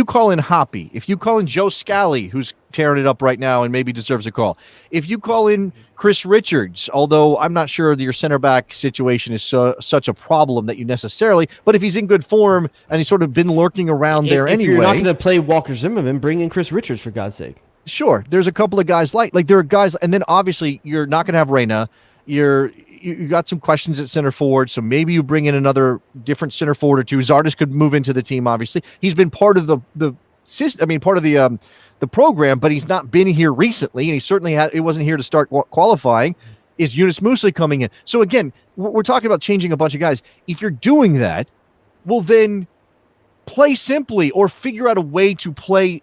call in Hoppy, if you call in Joe Scally, who's tearing it up right now and maybe deserves a call, if you call in Chris Richards, although I'm not sure that your center back situation is such a problem that you necessarily, but if he's in good form and he's sort of been lurking around there anyway. If you're not going to play Walker Zimmerman, bring in Chris Richards for God's sake. Sure, there's a couple of guys like there are guys, and then obviously you're not going to have Reyna. You got some questions at center forward, so maybe you bring in another different center forward or two. Zardes could move into the team. Obviously, he's been part of the system. I mean, part of the program, but he's not been here recently, and he certainly he wasn't here to start qualifying. Is Yunus Musa coming in? So again, we're talking about changing a bunch of guys. If you're doing that, well, then play simply or figure out a way to play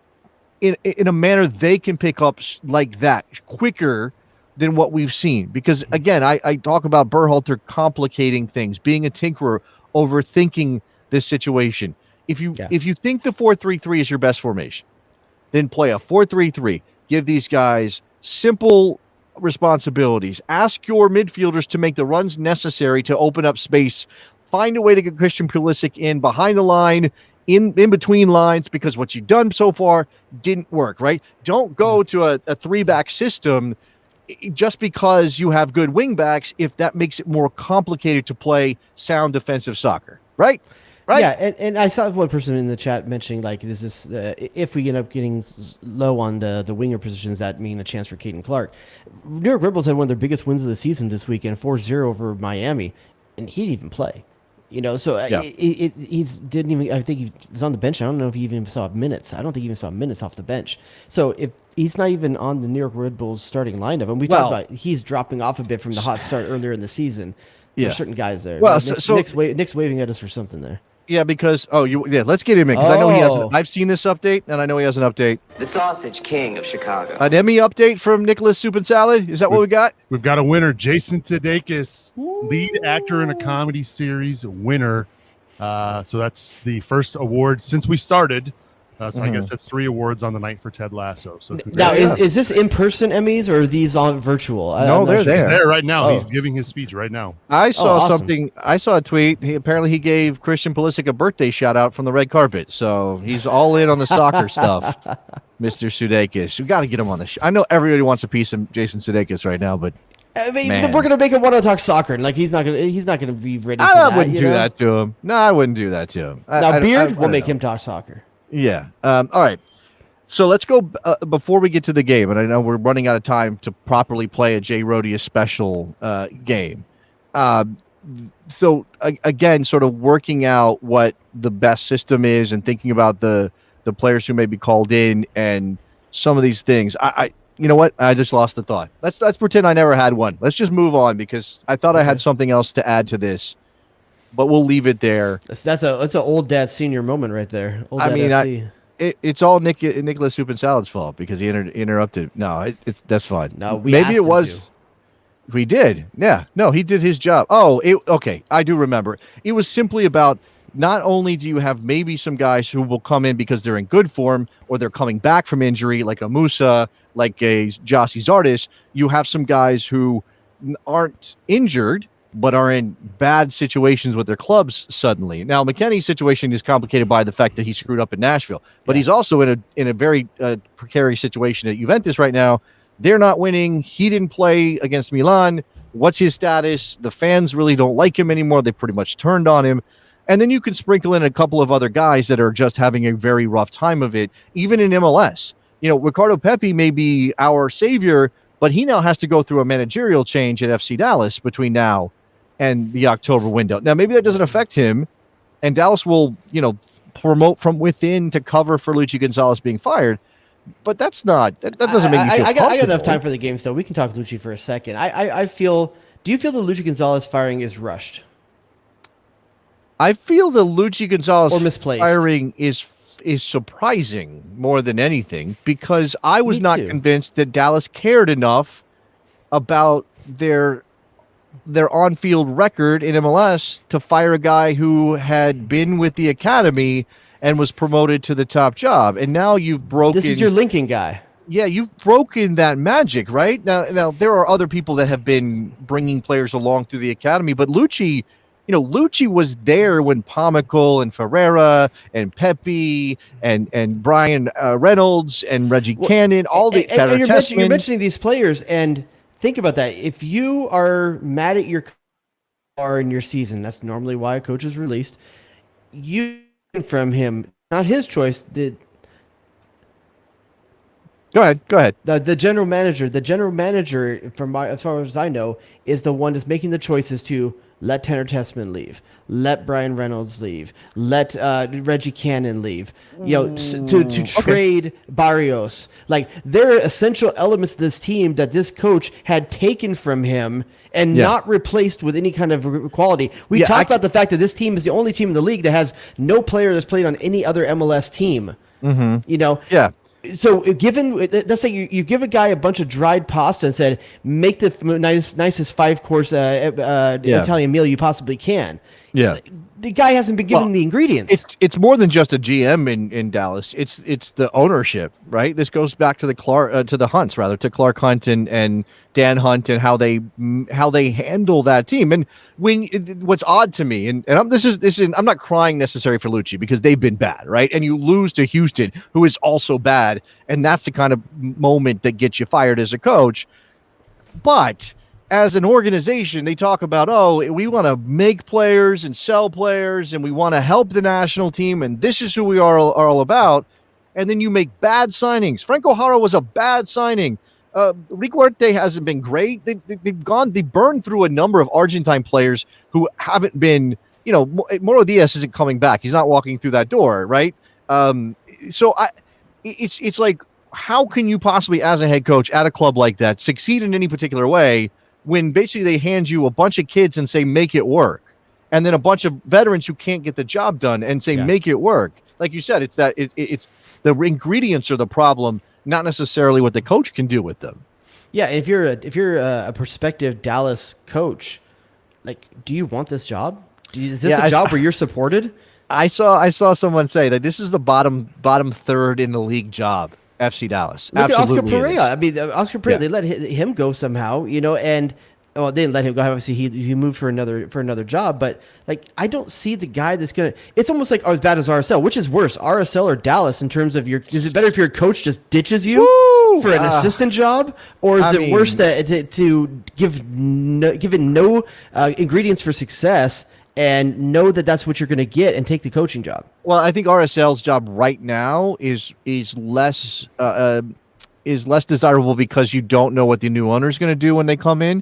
in a manner they can pick up like that quicker than what we've seen. Because again, I talk about Berhalter complicating things, being a tinkerer, overthinking this situation. If you think the 4-3-3 is your best formation, then play a 4-3-3. Give these guys simple responsibilities. Ask your midfielders to make the runs necessary to open up space. Find a way to get Christian Pulisic in behind the line, in between lines, because what you've done so far didn't work, right? Don't go to a 3-back system just because you have good wing backs if that makes it more complicated to play sound defensive soccer, right? Right. Yeah, and I saw one person in the chat mentioning, like, if we end up getting low on the winger positions, that mean a chance for Caden Clark. New York Red Bulls had one of their biggest wins of the season this weekend, 4-0 over Miami, and he didn't even play. He's didn't even. I think he was on the bench. I don't know if he even saw minutes. I don't think he even saw minutes off the bench. So if he's not even on the New York Red Bulls starting lineup, and we talked about he's dropping off a bit from the hot start earlier in the season. There's certain guys there. Well, Nick's waving at us for something there. Yeah, because let's get him in because I know he has. I've seen this update, and I know he has an update. The Sausage King of Chicago. An Emmy update from Nicholas Soup and Salad. Is that what we got? We've got a winner, Jason Sudeikis, lead actor in a comedy series, winner. So that's the first award since we started. So I guess that's 3 awards on the night for Ted Lasso. So now, is this in-person Emmys or are these on virtual? No, they're there. He's there right now. He's giving his speech right now. I saw something. I saw a tweet. Apparently he gave Christian Pulisic a birthday shout out from the red carpet. So he's all in on the soccer stuff, Mr. Sudeikis. We got to get him on the show. I know everybody wants a piece of Jason Sudeikis right now, but I mean, we're gonna make him want to talk soccer, and like he's not gonna be ready. I wouldn't do that to him. No, I wouldn't do that to him. Now Beard will make him talk soccer. Yeah. All right. So let's go before we get to the game, and I know we're running out of time to properly play a J. Rodius special game. So again, sort of working out what the best system is and thinking about the players who may be called in and some of these things. You know what? I just lost the thought. Let's pretend I never had one. Let's just move on because I thought I had something else to add to this. But we'll leave it there. That's an old dad senior moment right there. It's all Nicholas Soup and Salad's fault because he interrupted. No, that's fine. No, maybe it was. We did. Yeah. No, he did his job. Okay. I do remember. It was simply about not only do you have maybe some guys who will come in because they're in good form or they're coming back from injury, like a Musa, like a Jossie Zardes. You have some guys who aren't injured but are in bad situations with their clubs suddenly. Now, McKennie's situation is complicated by the fact that he screwed up in Nashville, but he's also in a very precarious situation at Juventus right now. They're not winning. He didn't play against Milan. What's his status? The fans really don't like him anymore. They pretty much turned on him. And then you can sprinkle in a couple of other guys that are just having a very rough time of it, even in MLS. Ricardo Pepi may be our savior, but he now has to go through a managerial change at FC Dallas between now and the October window. Now, maybe that doesn't affect him, and Dallas will, promote from within to cover for Luchi Gonzalez being fired. But that doesn't make me feel comfortable. I got enough time for the game still. We can talk Luchi for a second. Do you feel the Luchi Gonzalez firing is rushed? I feel the Luchi Gonzalez or misplaced firing is surprising more than anything, because I was not convinced that Dallas cared enough about their on-field record in MLS to fire a guy who had been with the academy and was promoted to the top job. And now you've broken... This is your Lincoln guy. Yeah, you've broken that magic, right? Now there are other people that have been bringing players along through the academy, but Luchi was there when Pomical and Ferreira and Pepe and Brian Reynolds and Reggie Cannon, you're mentioning these players, and think about that. If you are mad at your in your season, that's normally why a coach is released. You from him, not his choice. Go ahead. The general manager, as far as I know, is the one that's making the choices to let Tanner Tessman leave, let Brian Reynolds leave, let Reggie Cannon leave, to trade Barrios. Like, there are essential elements of this team that this coach had taken from him and not replaced with any kind of quality. We talked about the fact that this team is the only team in the league that has no player that's played on any other MLS team. Mm-hmm. So let's say you give a guy a bunch of dried pasta and said, make the nicest 5-course Italian meal you possibly can. Yeah. The guy hasn't been given the ingredients. It's more than just a GM in Dallas. It's the ownership, right? This goes back to the Hunts, rather, to Clark Hunt and Dan Hunt, and how they handle that team. And what's odd to me, and I'm not crying necessarily for Lucci, because they've been bad, right? And you lose to Houston, who is also bad, and that's the kind of moment that gets you fired as a coach. But as an organization, they talk about, we want to make players and sell players, and we want to help the national team, and this is who we are all about. And then you make bad signings. Franco Jara was a bad signing. Riquarte hasn't been great. They burned through a number of Argentine players who haven't been, Moro Diaz isn't coming back. He's not walking through that door, right? It's like, how can you possibly, as a head coach at a club like that, succeed in any particular way when basically they hand you a bunch of kids and say, make it work, and then a bunch of veterans who can't get the job done and say, make it work? Like you said, it's that it's the ingredients are the problem, not necessarily what the coach can do with them. Yeah, if you're a prospective Dallas coach, like, do you want this job? Is this a job where you're supported? I saw someone say that this is the bottom third in the league job. FC Dallas. Look Absolutely at Oscar Pereira. I mean, Oscar Pereira. They let him go somehow, and they didn't let him go. Obviously, he moved for another job. But like, I don't see the guy that's gonna. It's almost like as bad as RSL. Which is worse, RSL or Dallas, in terms of is it better if your coach just ditches you for an assistant job, or is it worse to give it no ingredients for success and know that that's what you're going to get and take the coaching job? Well, I think RSL's job right now is less desirable because you don't know what the new owner is going to do when they come in.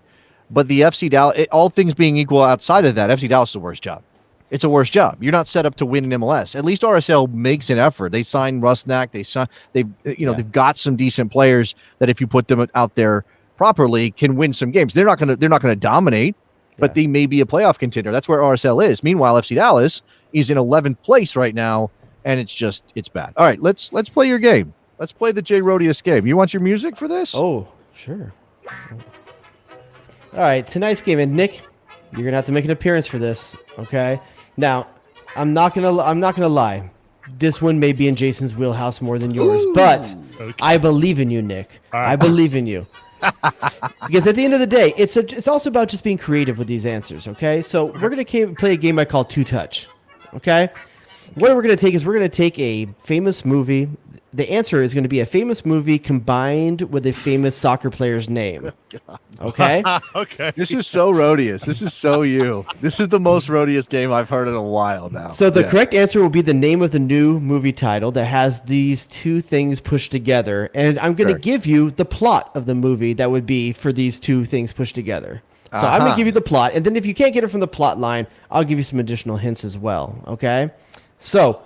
But the FC Dallas, all things being equal outside of that, FC Dallas is the worst job. It's a worse job. You're not set up to win in MLS. At least RSL makes an effort. They signed Rusnak. They've got some decent players that, if you put them out there properly, can win some games. They're not going to dominate, but they may be a playoff contender. That's where RSL is. Meanwhile, FC Dallas is in 11th place right now, and it's bad. All right, let's play your game. Let's play the Jay Rodius game. You want your music for this? Oh, sure. All right, tonight's game, and Nick, you're gonna have to make an appearance for this. Okay. Now, I'm not gonna lie. This one may be in Jason's wheelhouse more than yours, but I believe in you, Nick. I believe in you. Because at the end of the day, it's also about just being creative with these answers, okay? So we're going to play a game I call Two Touch, okay? What we're going to take is we're going to take a famous movie The answer is going to be a famous movie combined with a famous soccer player's name. Okay? Okay. This is so Rhodius. This is so you. This is the most Rhodius game I've heard in a while now. So the correct answer will be the name of the new movie title that has these two things pushed together. And I'm going to give you the plot of the movie that would be for these two things pushed together. So I'm going to give you the plot. And then if you can't get it from the plot line, I'll give you some additional hints as well. Okay? So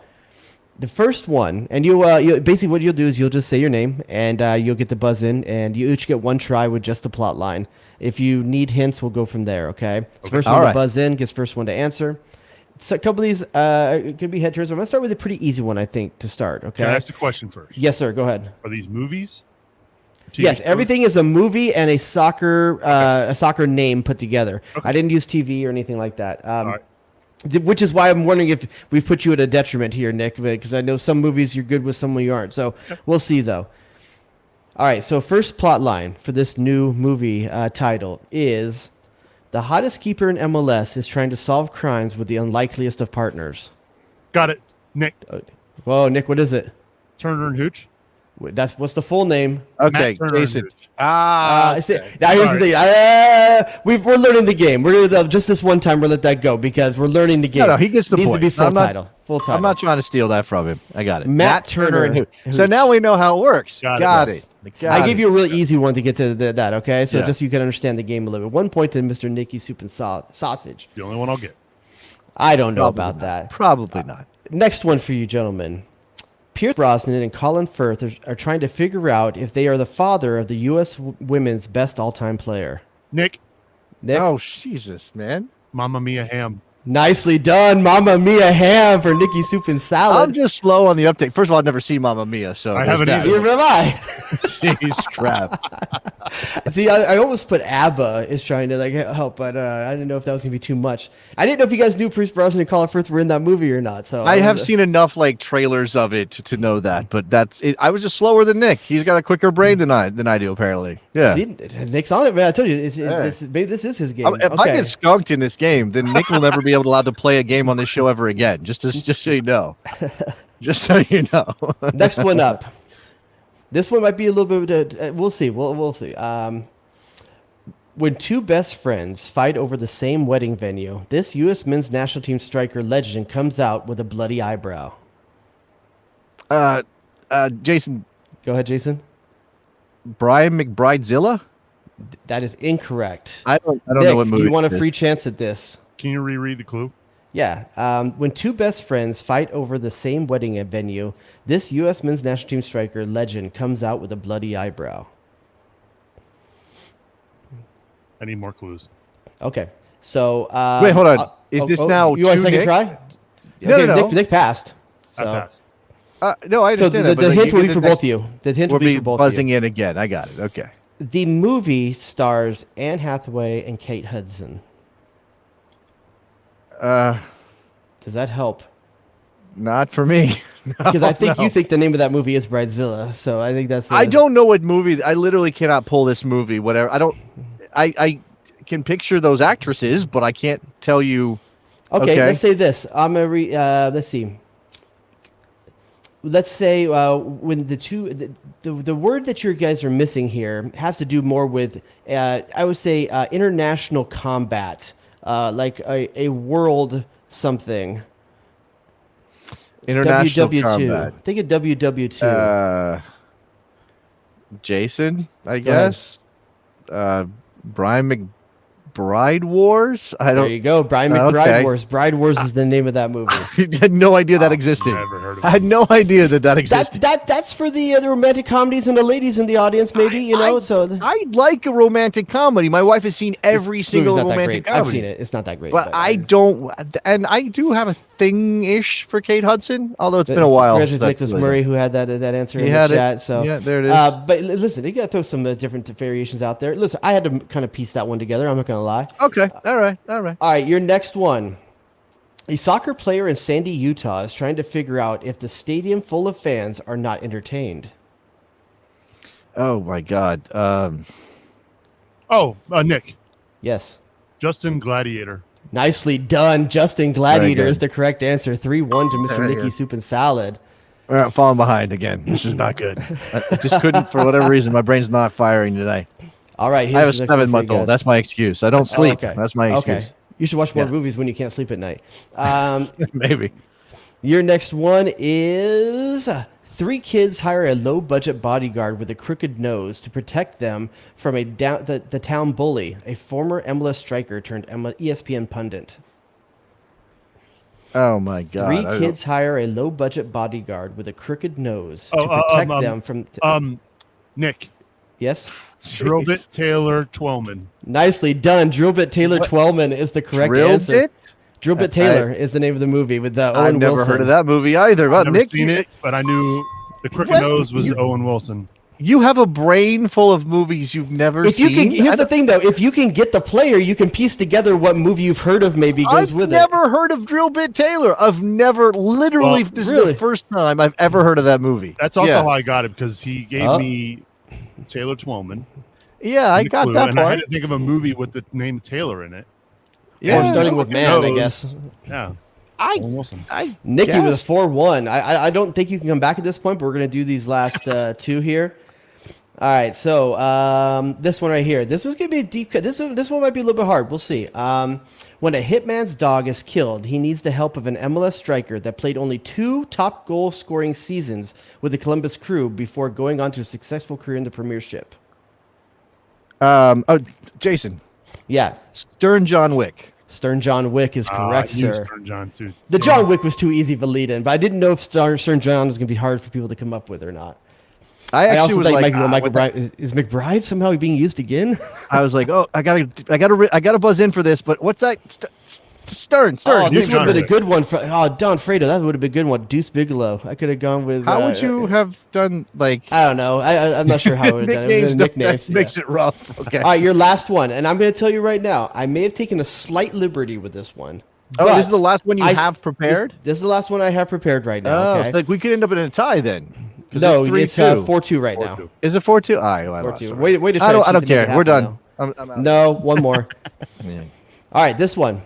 the first one, and you basically what you'll do is you'll just say your name, and you'll get the buzz in, and you each get one try with just the plot line. If you need hints, we'll go from there. Okay. So first one to buzz in gets first one to answer. So a couple of these could be head turns. I'm gonna start with a pretty easy one, I think, to start. Okay. Can I ask a question first? Yes, sir. Go ahead. Are these movies? Yes, everything is a movie and a soccer name put together. Okay. I didn't use TV or anything like that. All right. Which is why I'm wondering if we've put you at a detriment here, Nick, because I know some movies you're good with, some you aren't. So we'll see, though. All right, so first plot line for this new movie title is the hottest keeper in MLS is trying to solve crimes with the unlikeliest of partners. Got it. Nick. Whoa, Nick, what is it? Turner and Hooch. What's the full name? Okay, Jason. Now here's the thing. We're learning the game. We're gonna just this one time we'll let that go because we're learning the game. No, he gets the point. Needs to be full title. Full title. I'm not trying to steal that from him. I got it. Matt Turner and Hooch. So now we know how it works. Got it. I gave you a really easy one to get to that. Okay, so just so you can understand the game a little bit. 1 point to Mr. Nicky Soup and Sausage. The only one I'll get. I don't know about that. Probably not. Next one for you, gentlemen. Pierce Brosnan and Colin Firth are trying to figure out if they are the father of the U.S. women's best all-time player. Nick. Oh, Jesus, man. Mamma Mia Ham. Nicely done, Mamma Mia Ham for Nicky Soup and Salad. I'm just slow on the uptake. First of all, I've never seen Mamma Mia, so I haven't either. Neither have I. Jeez, crap. See, I almost put ABBA is trying to help, but I didn't know if that was gonna be too much. I didn't know if you guys knew Pierce Brosnan and Colin Firth were in that movie or not. So I have seen enough trailers of it to know that, but that's it. I was just slower than Nick. He's got a quicker brain than I do, apparently. Yeah. See, Nick's on it, man. I told you, maybe this is his game. If I get skunked in this game, then Nick will never be allowed to play a game on this show ever again. Just so you know. Just so you know. Next one up. This one might be a little bit. We'll see. We'll see. When two best friends fight over the same wedding venue, this U.S. men's national team striker legend comes out with a bloody eyebrow. Jason. Go ahead, Jason. Brian McBridezilla? That is incorrect. I don't Nick, know what movie. Do you want a free chance at this? Can you reread the clue? Yeah. When two best friends fight over the same wedding venue, this U.S. men's national team striker legend comes out with a bloody eyebrow. I need more clues. Okay. So wait, hold on. Is this now? You want a second try? Okay, no. Nick passed. So. I passed. No, I understand. So that, the hint will be for both of you. The hint will be for both of you. Buzzing in again. I got it. Okay. The movie stars Anne Hathaway and Kate Hudson. Does that help? Not for me. Because I think you think the name of that movie is Bridezilla. So I think that's. I don't know what movie. I literally cannot pull this movie. Whatever. I don't. I can picture those actresses, but I can't tell you. Okay. Let's say this. I'm gonna let's see. Let's say when the word that you guys are missing here has to do more with I would say international combat, like a world something. International WW2. combat. Think of WW2. Jason, I guess. Brian McBride Wars. There you go, Brian McBride Wars. Bride Wars is the name of that movie. I had no idea that existed. Never heard of it. I had no idea that existed. That's for the romantic comedies and the ladies in the audience, maybe I like a romantic comedy. My wife has seen every single romantic comedy. I've seen it. It's not that great. But I don't, and I do have a thing-ish for Kate Hudson, although it's been a while. Nicholas Murray, who had that answer in the chat. So yeah, there it is. But listen, you got to throw some different variations out there. Listen, I had to kind of piece that one together. I'm not going to lie. Okay, all right. All right, your next one. A soccer player in Sandy, Utah is trying to figure out if the stadium full of fans are not entertained. Oh, my God. Nick. Yes. Justin Gladiator. Nicely done. Justin Gladiator is the correct answer. 3-1 to Mr. Nicky Soup and Salad. Falling behind again. This is not good. I just couldn't, for whatever reason, my brain's not firing today. All right. I have a 7-month-old. That's my excuse. I don't sleep. Okay. That's my excuse. Okay. You should watch more movies when you can't sleep at night. Maybe. Your next one is 3 kids hire a low-budget bodyguard with a crooked nose to protect them from the town bully, a former MLS striker turned ESPN pundit. Oh my God! 3 kids hire a low-budget bodyguard with a crooked nose to protect them from. Nick. Yes. Drillbit Taylor Twellman. Nicely done. Drillbit Taylor Twellman is the correct answer. Drillbit Taylor is the name of the movie with Owen Wilson. I've never heard of that movie either. I've never Nick, seen it, but I knew the crooked nose was Owen Wilson. You have a brain full of movies you've never seen. Here's the thing, though. If you can get the player, you can piece together what movie you've heard of maybe goes with it. I've never heard of Drillbit Taylor. I've never, this is the first time I've ever heard of that movie. That's also how I got it, because he gave me Taylor Twellman. Yeah, I got that and part. I had to think of a movie with the name Taylor in it. Yeah, starting with man, I guess. Yeah. Nikki was 4-1. I don't think you can come back at this point, but we're going to do these last 2 here. All right, so this one right here. This was going to be a deep cut. This one might be a little bit hard. We'll see. When a hitman's dog is killed, he needs the help of an MLS striker that played only 2 top goal-scoring seasons with the Columbus Crew before going on to a successful career in the Premiership. Jason. Yeah. Stern John Wick. Stern John Wick is correct, sir. Stern John too. The John Wick was too easy of a lead-in, but I didn't know if Stern John was going to be hard for people to come up with or not. I also was thought like, Michael Bride, is McBride somehow being used again? I was like, I gotta buzz in for this, but what's that? Stern. Oh, this would have been a good one for Don Fredo. That would have been a good one. Deuce Bigelow. I could have gone with. How would you have done? Like, I don't know. I'm not sure how it would have done it. Nicknames makes it rough. Okay. All right, your last one, and I'm going to tell you right now. I may have taken a slight liberty with this one. Oh, this is the last one you have prepared. This is the last one I have prepared right now. Oh, okay? so like we could end up in a tie then. No, it's 4-2 right now. Is it 4-2? All right, I lost. 4-2. Wait to try I don't care. We're done. I'm out. No, one more. Yeah. All right, this one.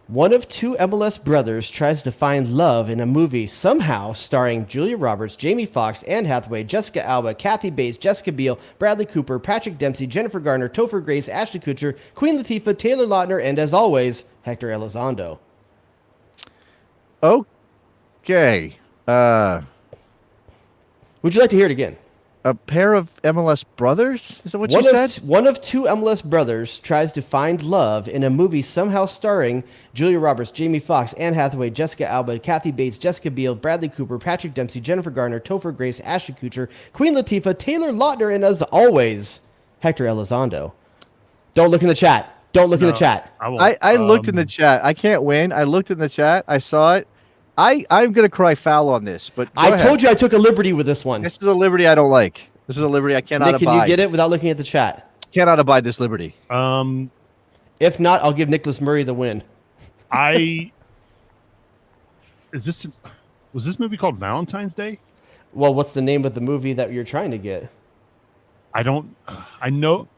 One of 2 MLS brothers tries to find love in a movie somehow starring Julia Roberts, Jamie Foxx, Anne Hathaway, Jessica Alba, Kathy Bates, Jessica Biel, Bradley Cooper, Patrick Dempsey, Jennifer Garner, Topher Grace, Ashton Kutcher, Queen Latifah, Taylor Lautner, and as always, Hector Elizondo. Okay. Would you like to hear it again? A pair of MLS brothers? Is that what you said? One of 2 MLS brothers tries to find love in a movie somehow starring Julia Roberts, Jamie Foxx, Anne Hathaway, Jessica Alba, Kathy Bates, Jessica Biel, Bradley Cooper, Patrick Dempsey, Jennifer Garner, Topher Grace, Ashton Kutcher, Queen Latifah, Taylor Lautner, and as always, Hector Elizondo. Don't look in the chat. Don't look in the chat. I looked in the chat. I can't win. I looked in the chat. I saw it. I'm going to cry foul on this, but I told you I took a liberty with this one. This is a liberty I don't like. This is a liberty I cannot abide. Can you get it without looking at the chat? Cannot abide this liberty. If not, I'll give Nicholas Murray the win. Was this movie called Valentine's Day? Well, what's the name of the movie that you're trying to get? I'm out.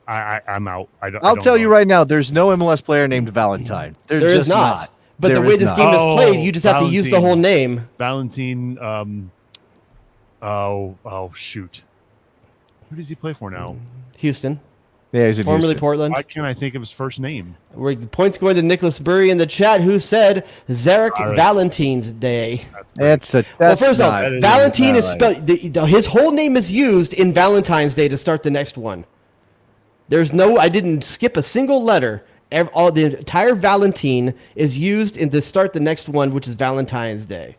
I'll tell you right now, there's no MLS player named Valentine. There is not. But the way this game is played, you just have to use the whole name. Valentine. Shoot. Who does he play for now? Houston. Yeah, he's in formerly Houston. Portland. Why can't I think of his first name? Points going to Nicholas Burry in the chat, who said Zarek Valentine's Day. First off, Valentine is spelled. His whole name is used in Valentine's Day to start the next one. I didn't skip a single letter. The entire Valentine is used to start the next one, which is Valentine's Day.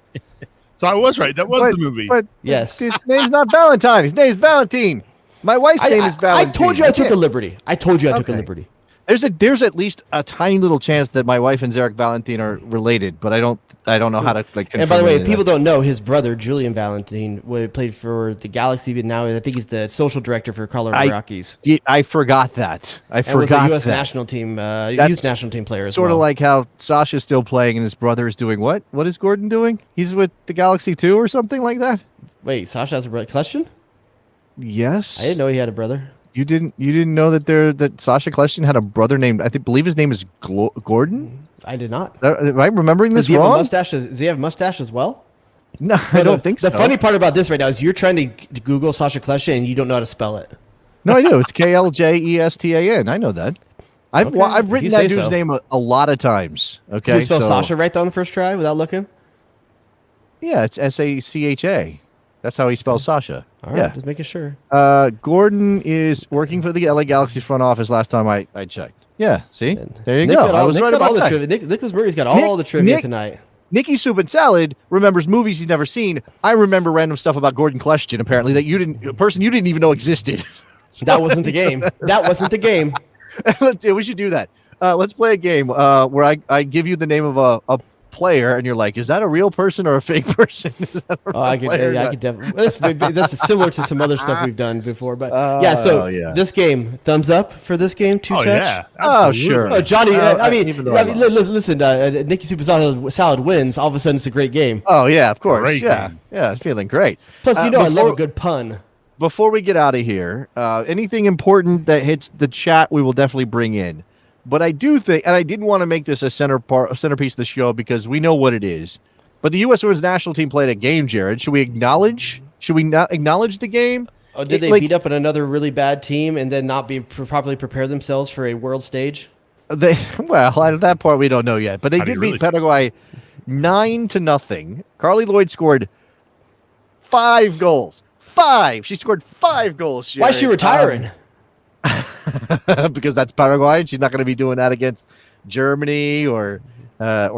So I was right. That was the movie. But yes, his name's not Valentine. His name's Valentine. My wife's name is Valentine. I told you I took a liberty. I took a liberty. There's at least a tiny little chance that my wife and Zarek Valentine are related, but I don't know how to confirm. And by the way, if people don't know, his brother Julian Valentine played for the Galaxy, but now I think he's the social director for Colorado Rockies. I forgot that. Was a U.S. national team, youth national team player as well. Sort of like how Sasha's still playing and his brother is doing what? What is Gordon doing? He's with the Galaxy too, or something like that. Wait, Sasha has a brother? Question? Yes. I didn't know he had a brother. You didn't know that Sasha Kleshtin had a brother named, I believe his name is Gordon? I did not. Am I remembering this Does he wrong? Have a mustache? Does he have a mustache as well? No, I don't think so. The funny part about this right now is you're trying to Google Sasha Klesha and you don't know how to spell it. No, I do. It's Kljestan. I know that. I've written that dude's name a lot of times. Okay, Can you spell Sasha right on the first try without looking? Yeah, it's Sacha. That's how he spells Sasha. All right, just making sure. Gordon is working for the LA Galaxy's front office last time I checked. Yeah, see? There you Nick's go. I was right about all that. the trivia. Nicholas Murray's got all the trivia tonight. Nicky Soup and Salad remembers movies he's never seen. I remember random stuff about Gordon Kleshtin, apparently, that you didn't even know existed. That wasn't the game. That wasn't the game. We should do that. Let's play a game where I give you the name of a player, and you're like, is that a real person or a fake person? I could definitely. That's similar to some other stuff we've done before, but this game, thumbs up for this game. Two touch. Yeah, oh sure. Oh, Johnny, listen. Nicky Super Salad wins. All of a sudden, it's a great game. Oh yeah, of course. Great game. Yeah, feeling great. Plus, I love a good pun. Before we get out of here, anything important that hits the chat, we will definitely bring in. But I do think, and I didn't want to make this a centerpiece of the show because we know what it is. But the U.S. Women's National Team played a game, Jared. Should we not acknowledge the game? Oh, did they beat up on another really bad team and then not be properly prepare themselves for a world stage? Well, at that point, we don't know yet. But they did beat Paraguay 9-0. Carly Lloyd scored 5 goals. 5. She scored 5 goals. Jared. Why is she retiring? Because that's Paraguay, and she's not going to be doing that against Germany or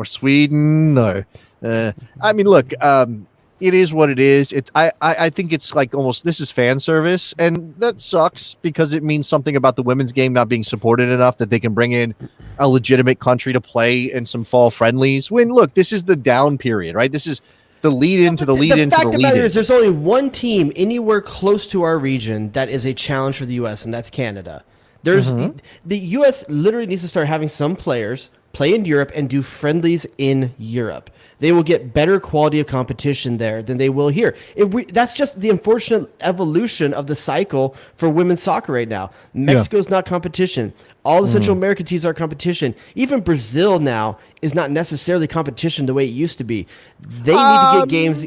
Sweden or. I mean, look, it is what it is. I think it's like almost this is fan service, and that sucks because it means something about the women's game not being supported enough that they can bring in a legitimate country to play in some fall friendlies. When look, this is the down period, right? This is the lead into the lead into the lead. The fact of the matter is, there's only one team anywhere close to our region that is a challenge for the U.S., and that's Canada. There's the U.S. literally needs to start having some players play in Europe and do friendlies in Europe. They will get better quality of competition there than they will here. That's just the unfortunate evolution of the cycle for women's soccer right now. Mexico's not competition. All the Central American teams are competition. Even Brazil now is not necessarily competition the way it used to be. They need to get games.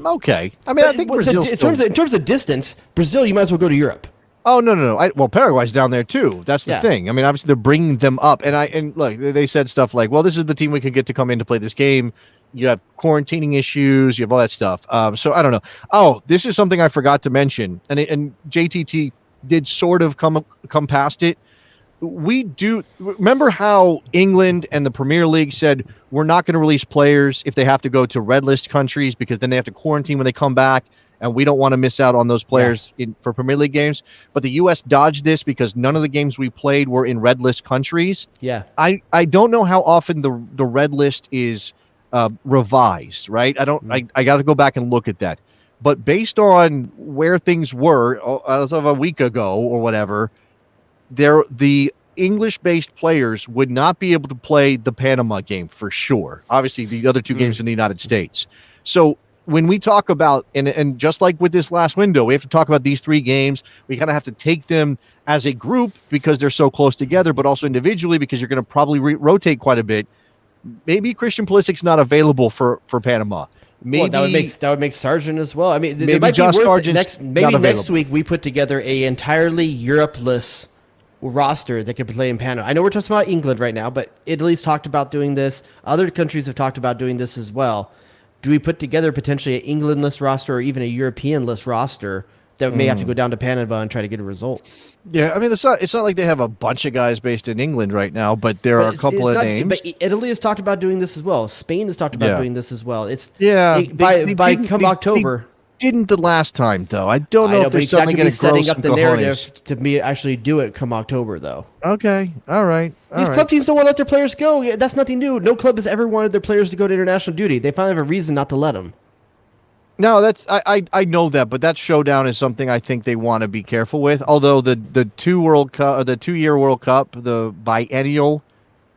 Okay. I mean, I think Brazil. In terms of distance, Brazil, you might as well go to Europe. Oh no! Well, Paraguay's down there too. That's the thing. I mean, obviously they're bringing them up, and look, they said stuff like, "Well, this is the team we can get to come in to play this game." You have quarantining issues. You have all that stuff. So I don't know. Oh, this is something I forgot to mention, and JTT did sort of come past it. We do remember how England and the Premier League said we're not going to release players if they have to go to red list countries because then they have to quarantine when they come back. And we don't want to miss out on those players for Premier League games. But the U.S. dodged this because none of the games we played were in red list countries. Yeah. I don't know how often the red list is revised, right? I got to go back and look at that. But based on where things were as of a week ago or whatever, the English-based players would not be able to play the Panama game for sure. Obviously, the other 2 games in the United States. So when we talk about, and just like with this last window, we have to talk about these 3 games. We kind of have to take them as a group because they're so close together, but also individually because you're going to probably rotate quite a bit. Maybe Christian Pulisic's not available for Panama. Maybe that would make Sargent as well. I mean, maybe it might Josh be worth Sargent's next week we put together a entirely Europe-less roster that could play in Panama. I know we're talking about England right now, but Italy's talked about doing this. Other countries have talked about doing this as well. Do we put together potentially an England-less roster or even a European-less roster that may have to go down to Panama and try to get a result? Yeah, I mean, it's not like they have a bunch of guys based in England right now, but there are a couple of names. But Italy has talked about doing this as well. Spain has talked about doing this as well. October. Didn't the last time though? I don't know if they're suddenly going to setting up the narrative to be actually do it come October though. Okay, all right. These club teams don't want to let their players go. That's nothing new. No club has ever wanted their players to go to international duty. They finally have a reason not to let them. No, that's I know that, but that showdown is something I think they want to be careful with. Although the 2-year World Cup, the biennial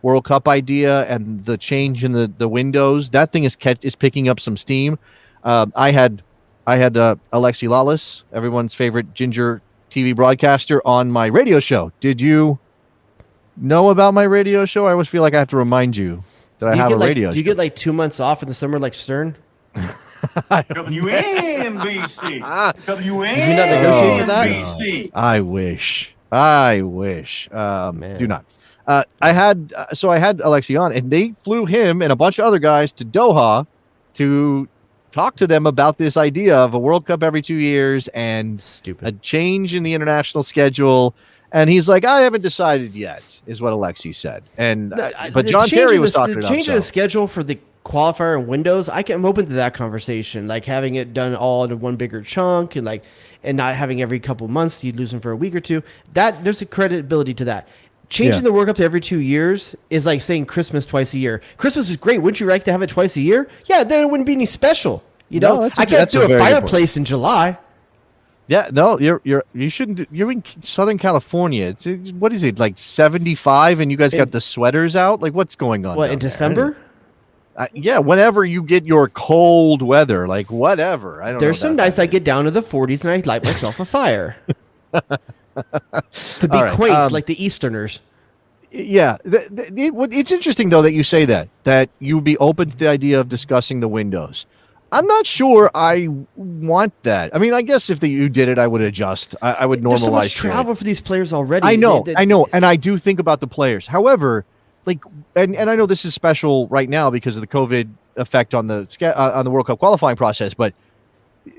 World Cup idea, and the change in the windows, that thing is picking up some steam. I had Alexi Lawless, everyone's favorite ginger TV broadcaster, on my radio show. Did you know about my radio show? I always feel like I have to remind you that I have a radio show. Do you get like 2 months off in the summer like Stern? WNBC. WNBC. Did you not negotiate for that? I wish. Do not. I had Alexi on, and they flew him and a bunch of other guys to Doha to talk to them about this idea of a World Cup every 2 years and a change in the international schedule. And he's like, I haven't decided yet, is what Alexi said. And but John Terry was talking about changing the schedule for the qualifier and windows. I'm open to that conversation, like having it done all in one bigger chunk, and not having every couple months you'd lose them for a week or two. That there's a credibility to that. Changing the World Cup to every 2 years is like saying Christmas twice a year. Christmas is great. Wouldn't you like to have it twice a year? Yeah, then it wouldn't be any special. I can't do a fireplace in July. Yeah, no, you shouldn't. You're in Southern California. It's what is it, like 75, and you guys got the sweaters out? Like, what's going on? What, in December? Yeah, whenever you get your cold weather, like whatever. I don't. There's some nights I get down to the 40s and I light myself a fire. To be quaint, like the Easterners. Yeah, it's interesting though that you say that you would be open to the idea of discussing the windows. I'm not sure I want that. I mean, I guess if you did it, I would adjust. I would normalize. There's so much travel for these players already. I know, and I do think about the players. However, like, and I know this is special right now because of the COVID effect on the World Cup qualifying process, but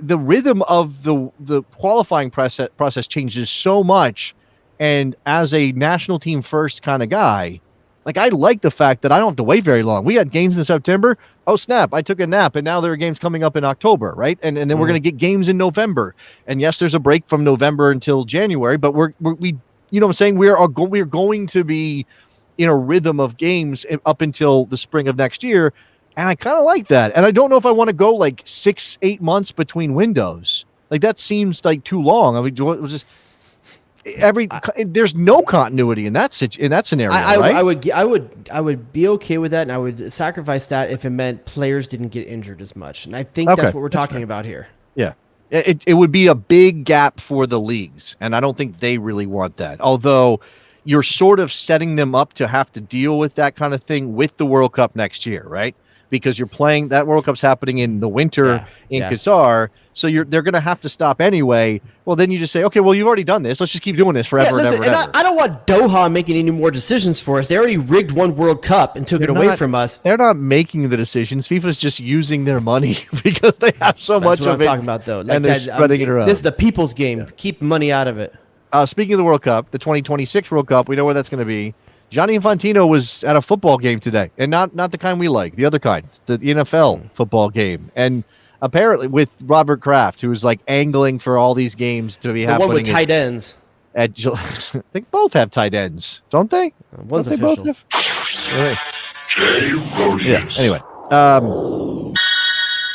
the rhythm of the qualifying process changes so much. And as a national team first kind of guy, like, I like the fact that I don't have to wait very long. We had games in September. Oh, snap. I took a nap, and now there are games coming up in October, right? And then we're going to get games in November. And yes, there's a break from November until January, but we you know what I'm saying? We are going to be in a rhythm of games up until the spring of next year. And I kind of like that. And I don't know if I want to go like 6-8 months between windows. Like, that seems like too long. I mean, it was just there's no continuity in that scenario. Right? I would be okay with that, and I would sacrifice that if it meant players didn't get injured as much. And I think that's what we're talking about here. Yeah, it would be a big gap for the leagues, and I don't think they really want that. Although you're sort of setting them up to have to deal with that kind of thing with the World Cup next year, right? Because you're playing that World Cup's happening in the winter in Qatar. So they're going to have to stop anyway. Well, then you just say, okay, well, you've already done this. Let's just keep doing this forever and ever. I don't want Doha making any more decisions for us. They already rigged one World Cup and took it away from us. They're not making the decisions. FIFA's just using their money because they have so much of it. That's what I'm talking about, though. Like, and they're spreading it around. This is the people's game. Yeah. Keep money out of it. Speaking of the World Cup, the 2026 World Cup, we know where that's going to be. Gianni Infantino was at a football game today, and not the kind we like, the other kind, the NFL football game. And apparently with Robert Kraft, who's like angling for all these games to be happening. The one with tight ends. I think both have tight ends, don't they? One's don't official. They both have? Yeah, anyway.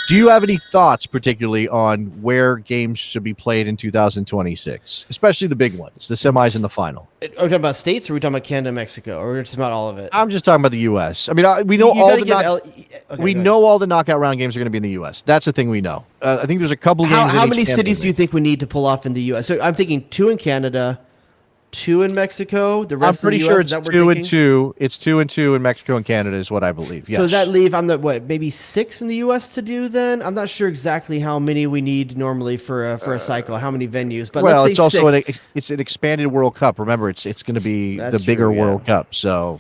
Do you have any thoughts particularly on where games should be played in 2026, especially the big ones, the semis and the final? Are we talking about states, or are we talking about Canada, Mexico, or are we just about all of it? I'm just talking about the U.S. I mean, we know all the knockout round games are going to be in the U.S. That's the thing we know. I think there's a couple games. How many cities do you think we need to pull off in the U.S.? So I'm thinking 2 in Canada, 2 in Mexico. The rest. I'm pretty sure it's 2 and 2. It's 2 and 2 in Mexico and Canada is what I believe. Yes. So does that leave maybe 6 in the U.S. to do then? I'm not sure exactly how many we need normally for a cycle. How many venues? But let's say it's also 6. It's an expanded World Cup. Remember, it's going to be the bigger World Cup. So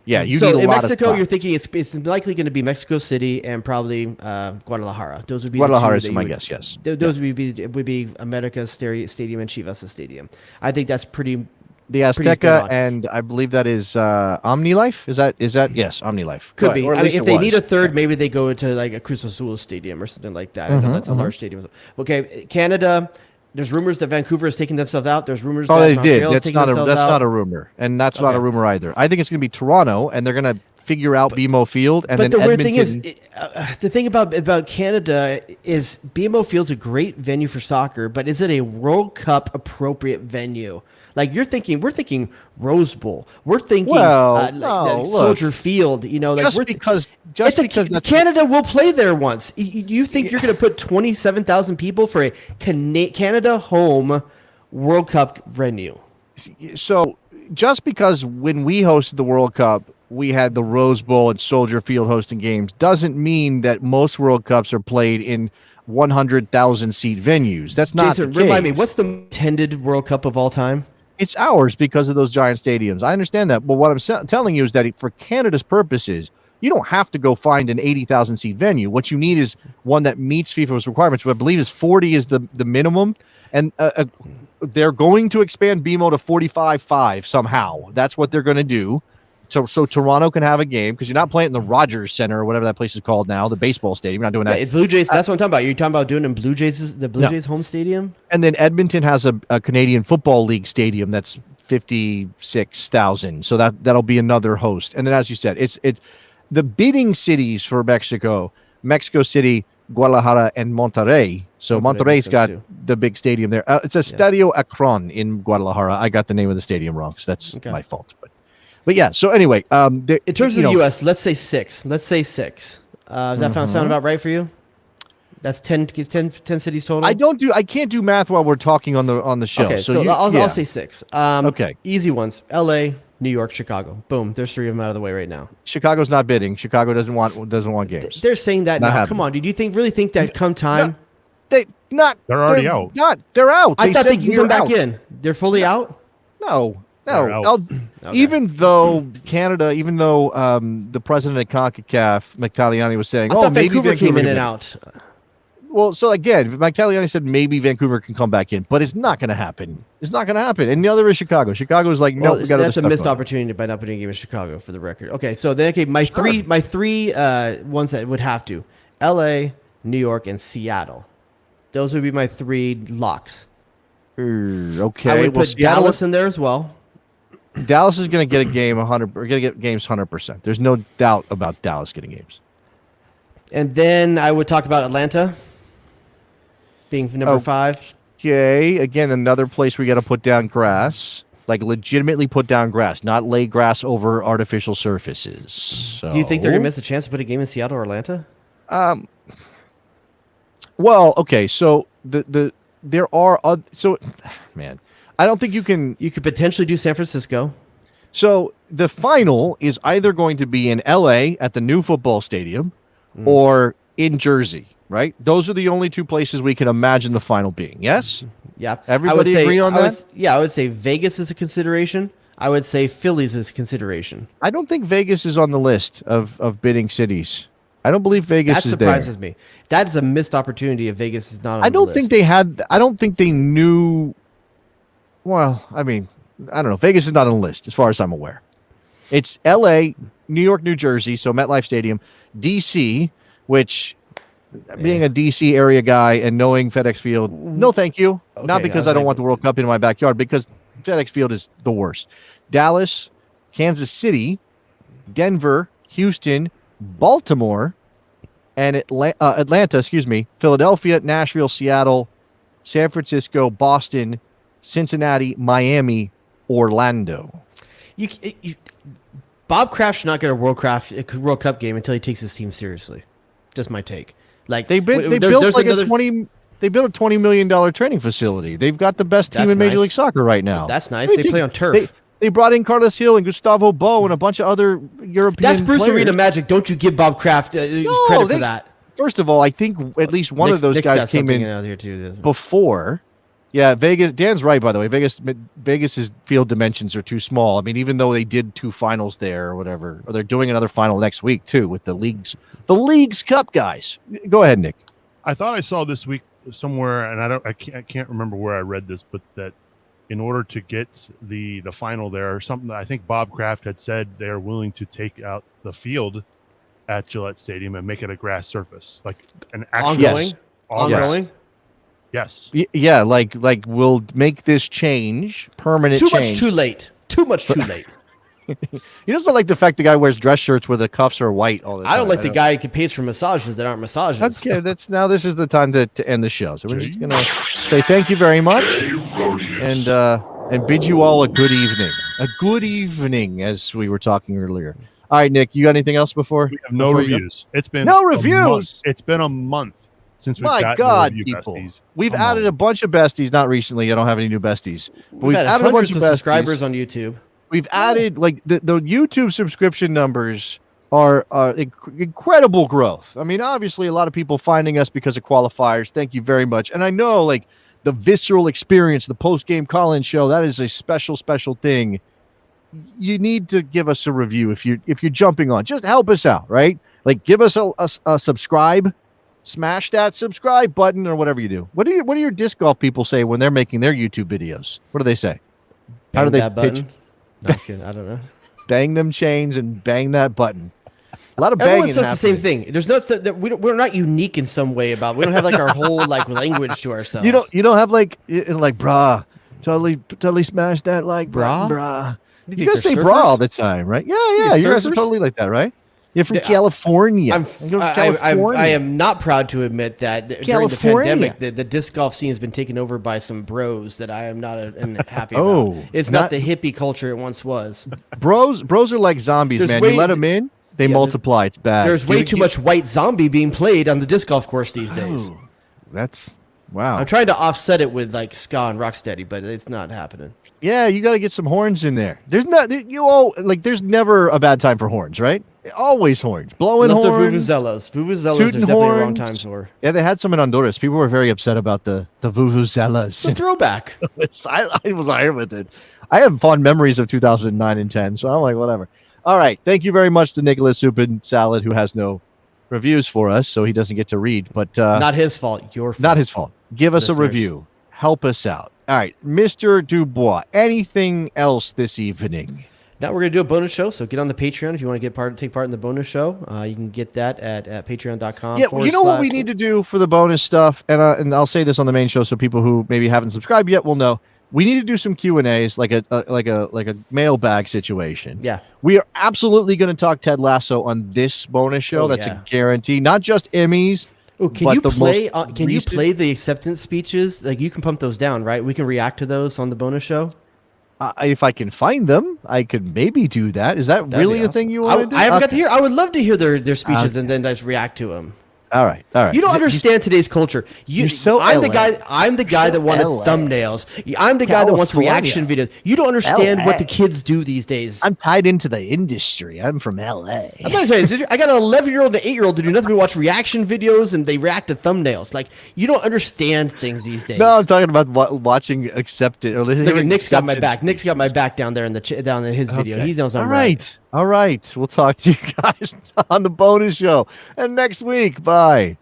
yeah, you need a lot in of Mexico, you're thinking it's likely going to be Mexico City and probably Guadalajara. Those would be Guadalajara is my guess. Yes, those would be America's Stadium and Chivas Stadium. I think that's pretty. The Azteca, and I believe that is OmniLife. Is that yes, OmniLife. Could be. I mean, if they need a third, maybe they go to like a Cruz Azul Stadium or something like that. I know that's a large stadium. Okay, Canada. There's rumors that Vancouver is taking themselves out. There's rumors that Montreal is taking themselves out. That's not a rumor, and that's not a rumor either. I think it's going to be Toronto, and they're going to figure out BMO Field, and then Edmonton. But the weird thing is, the thing about Canada is BMO Field's a great venue for soccer, but is it a World Cup appropriate venue? Like we're thinking Rose Bowl. We're thinking Soldier Field. You know, like because Canada will play there once. You think you're going to put 27,000 people for a Canada home World Cup venue? So just because when we hosted the World Cup, we had the Rose Bowl and Soldier Field hosting games, doesn't mean that most World Cups are played in 100,000 seat venues. That's not Jason, the case. remind me, what's the attended World Cup of all time? It's ours because of those giant stadiums. I understand that. But what I'm telling you is that for Canada's purposes, you don't have to go find an 80,000 seat venue. What you need is one that meets FIFA's requirements, which I believe is 40 is the minimum. And they're going to expand BMO to 45.5 somehow. That's what they're going to do. So Toronto can have a game because you're not playing in the Rogers Center or whatever that place is called now, the baseball stadium. You're not doing that. Yeah, Blue Jays. That's what I'm talking about. You're talking about doing it in the Blue Jays home stadium. And then Edmonton has a Canadian Football League stadium that's 56,000. So that'll be another host. And then, as you said, it's the bidding cities for Mexico City, Guadalajara, and Monterrey. So Monterrey's got the big stadium there. It's a Estadio Akron in Guadalajara. I got the name of the stadium wrong, so that's my fault. But yeah, so anyway. In terms of the U.S., let's say six. Does that sound about right for you? That's 10 cities total? I can't do math while we're talking on the show. Okay, so I'll say 6. Okay. Easy ones. L.A., New York, Chicago. Boom. There's 3 of them out of the way right now. Chicago's not bidding. Chicago doesn't want games. They're saying that now. Come on, dude. Do you really think that come time? They're already out. They're out. I thought they can come back in. They're fully out? No. Okay. Even though Canada, the president of CONCACAF, McTaliani, was saying, I thought maybe Vancouver came in and out. Well, so again, McTaliani said maybe Vancouver can come back in, but it's not going to happen. It's not going to happen. And the other is Chicago. Chicago is like, no, we got to. That's a missed opportunity by not putting a game in Chicago, for the record. Okay, so then my three ones that would have to: L.A., New York, and Seattle. Those would be my 3 locks. Okay, I would put Dallas in there as well. Dallas is going to get a game 100. We're going to get games 100%. There's no doubt about Dallas getting games. And then I would talk about Atlanta being number 5. Okay, again, another place we got to put down grass, like legitimately put down grass, not lay grass over artificial surfaces. So, do you think they're going to miss a chance to put a game in Seattle or Atlanta? Well, okay, so there are man, I don't think you can. You could potentially do San Francisco. So the final is either going to be in L.A. at the new football stadium or in Jersey, right? Those are the only 2 places we can imagine the final being. Yes? Yeah. Everybody agree on that? I would say Vegas is a consideration. I would say Philly's is a consideration. I don't think Vegas is on the list of bidding cities. I don't believe Vegas is there. That surprises me. That is a missed opportunity if Vegas is not on the list. I don't think they knew. Well, I mean, I don't know. Vegas is not on the list as far as I'm aware. It's L.A., New York, New Jersey, so MetLife Stadium, D.C., which, being a D.C. area guy and knowing FedEx Field, no thank you. Okay, not because I don't want the World Cup in my backyard, because FedEx Field is the worst. Dallas, Kansas City, Denver, Houston, Baltimore, and Atlanta, Philadelphia, Nashville, Seattle, San Francisco, Boston, Cincinnati, Miami, Orlando. Bob Kraft should not get a World Cup game until he takes his team seriously. Just my take. Like they built a $20 million training facility. They've got the best team in Major League Soccer right now. That's nice. They play on turf. They brought in Carlos Hill and Gustavo Bo and a bunch of other European That's Bruce players. Arena magic. Don't you give Bob Kraft credit for that? First of all, I think at least one of those guys came in out here too. before. Yeah, Vegas. Dan's right, by the way. Vegas's field dimensions are too small. I mean, even though they did 2 finals there or whatever, or they're doing another final next week too with the league's cup guys. Go ahead, Nick. I thought I saw this week somewhere, and I can't remember where I read this, but that in order to get the final there, or something that I think Bob Kraft had said they are willing to take out the field at Gillette Stadium and make it a grass surface, like an actual ongoing. Yes. Yeah, like we'll make this change, permanent Too change. much too late. Too much too late. You just don't like the fact the guy wears dress shirts where the cuffs are white all the time. I don't like the guy who pays for massages that aren't massages. Okay, this is the time to end the show. So we're just gonna say thank you very much and bid you all a good evening. A good evening, as we were talking earlier. All right, Nick, you got anything else before? We have no reviews. It's been no reviews. It's been a month since we've people. besties. We've added a bunch of besties. Not recently. I don't have any new besties. But We've had added a bunch of subscribers on YouTube. We've added like the YouTube subscription numbers are incredible growth. I mean, obviously, a lot of people finding us because of qualifiers. Thank you very much. And I know, like, the visceral experience, the post-game call-in show, that is a special thing. You need to give us a review if you're jumping on. Just help us out, right? Like, give us a subscribe, smash that subscribe button, or whatever you do. What do your disc golf people say when they're making their YouTube videos? What do they say? Bang How do they that pitch? button? No, I'm kidding. I don't know. Bang them chains and bang that button. A lot of Everyone banging. says the same thing. There's no we're not unique in some way about. We don't have like our whole like language to ourselves. You don't have like brah. Totally smash that like Brah? button, brah. You You think guys say they're bra surfers? all the time, right? Yeah. You You guys are surfers? totally like that, right? You're from Yeah, California. I California. am not proud to admit that during the California. pandemic, the disc golf scene has been taken over by some bros that I am not happy Oh, about. It's not the hippie culture it once was. Bros are like zombies, There's man. way- You let them in, they Yeah, multiply. It's bad. There's way too much white zombie being played on the disc golf course these days. Oh, that's wow. I'm trying to offset it with like ska and rocksteady, but it's not happening. Yeah, you got to get some horns in there. There's there's never a bad time for horns, right? Always horns, blowing Unless horns. they're vuvuzelas. Vuvuzelas, there's tooting definitely a wrong horns. time for. Yeah, they had some in Honduras. People were very upset about the vuvuzelas. It's a throwback. I was here with it. I have fond memories of 2009 and 10, so I'm like, whatever. All right. Thank you very much to Nicholas Supin Salad, who has no reviews for us, so he doesn't get to read. But Not his fault. Your fault. not his fault. Give us Listeners. a review. Help us out. All right. Mr. Dubois, anything else this evening? Now we're gonna do a bonus show, so get on the Patreon if you want to take part in the bonus show. You can get that at patreon.com. Yeah, you know what we need to do for the bonus stuff, and I'll say this on the main show so people who maybe haven't subscribed yet will know. We need to do some Q&As, like a mailbag situation. Yeah. We are absolutely going to talk Ted Lasso on this bonus show. Oh, That's yeah. a guarantee. Not just Emmys. Oh, can but you the play? most Can you recent- play the acceptance speeches? Like you can pump those down, right? We can react to those on the bonus show. If I can find them, I could maybe do that. Is that That'd really be a awesome. thing you want to do? I haven't got to Okay. hear. I would love to hear their speeches Okay. and then just react to them. All right. You don't understand today's culture. You're so I'm the LA. guy. I'm the guy that wanted LA. thumbnails. I'm the guy that wants California. reaction videos. You don't understand what LA. the kids do these days. I'm tied into the industry. I'm from LA. I'm not telling you, I got an 11-year-old and an 8-year-old to do nothing but watch reaction videos and they react to thumbnails. Like you don't understand things these days. No, I'm talking about watching Accepted. Or Look at hearing Nick's got my Accepted back. Nick's got my back down there in down in his video. Okay. He knows I'm All right. right. All right. We'll talk to you guys on the bonus show and next week. Bye.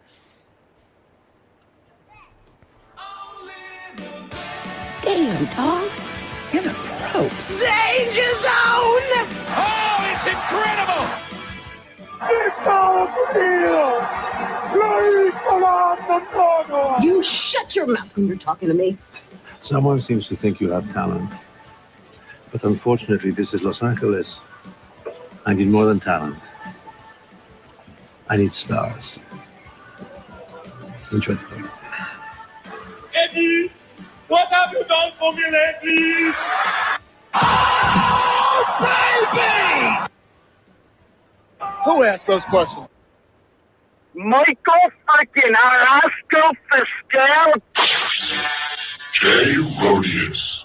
Damn, dog. You're a pro. Danger zone! Oh, it's incredible! You shut your mouth when you're talking to me. Someone seems to think you have talent. But unfortunately, this is Los Angeles. I need more than talent. I need stars. Enjoy the game. Eddie, what have you done for me lately? Who asked those questions? Michael freaking Arasco Fiscal. Jay Rodius.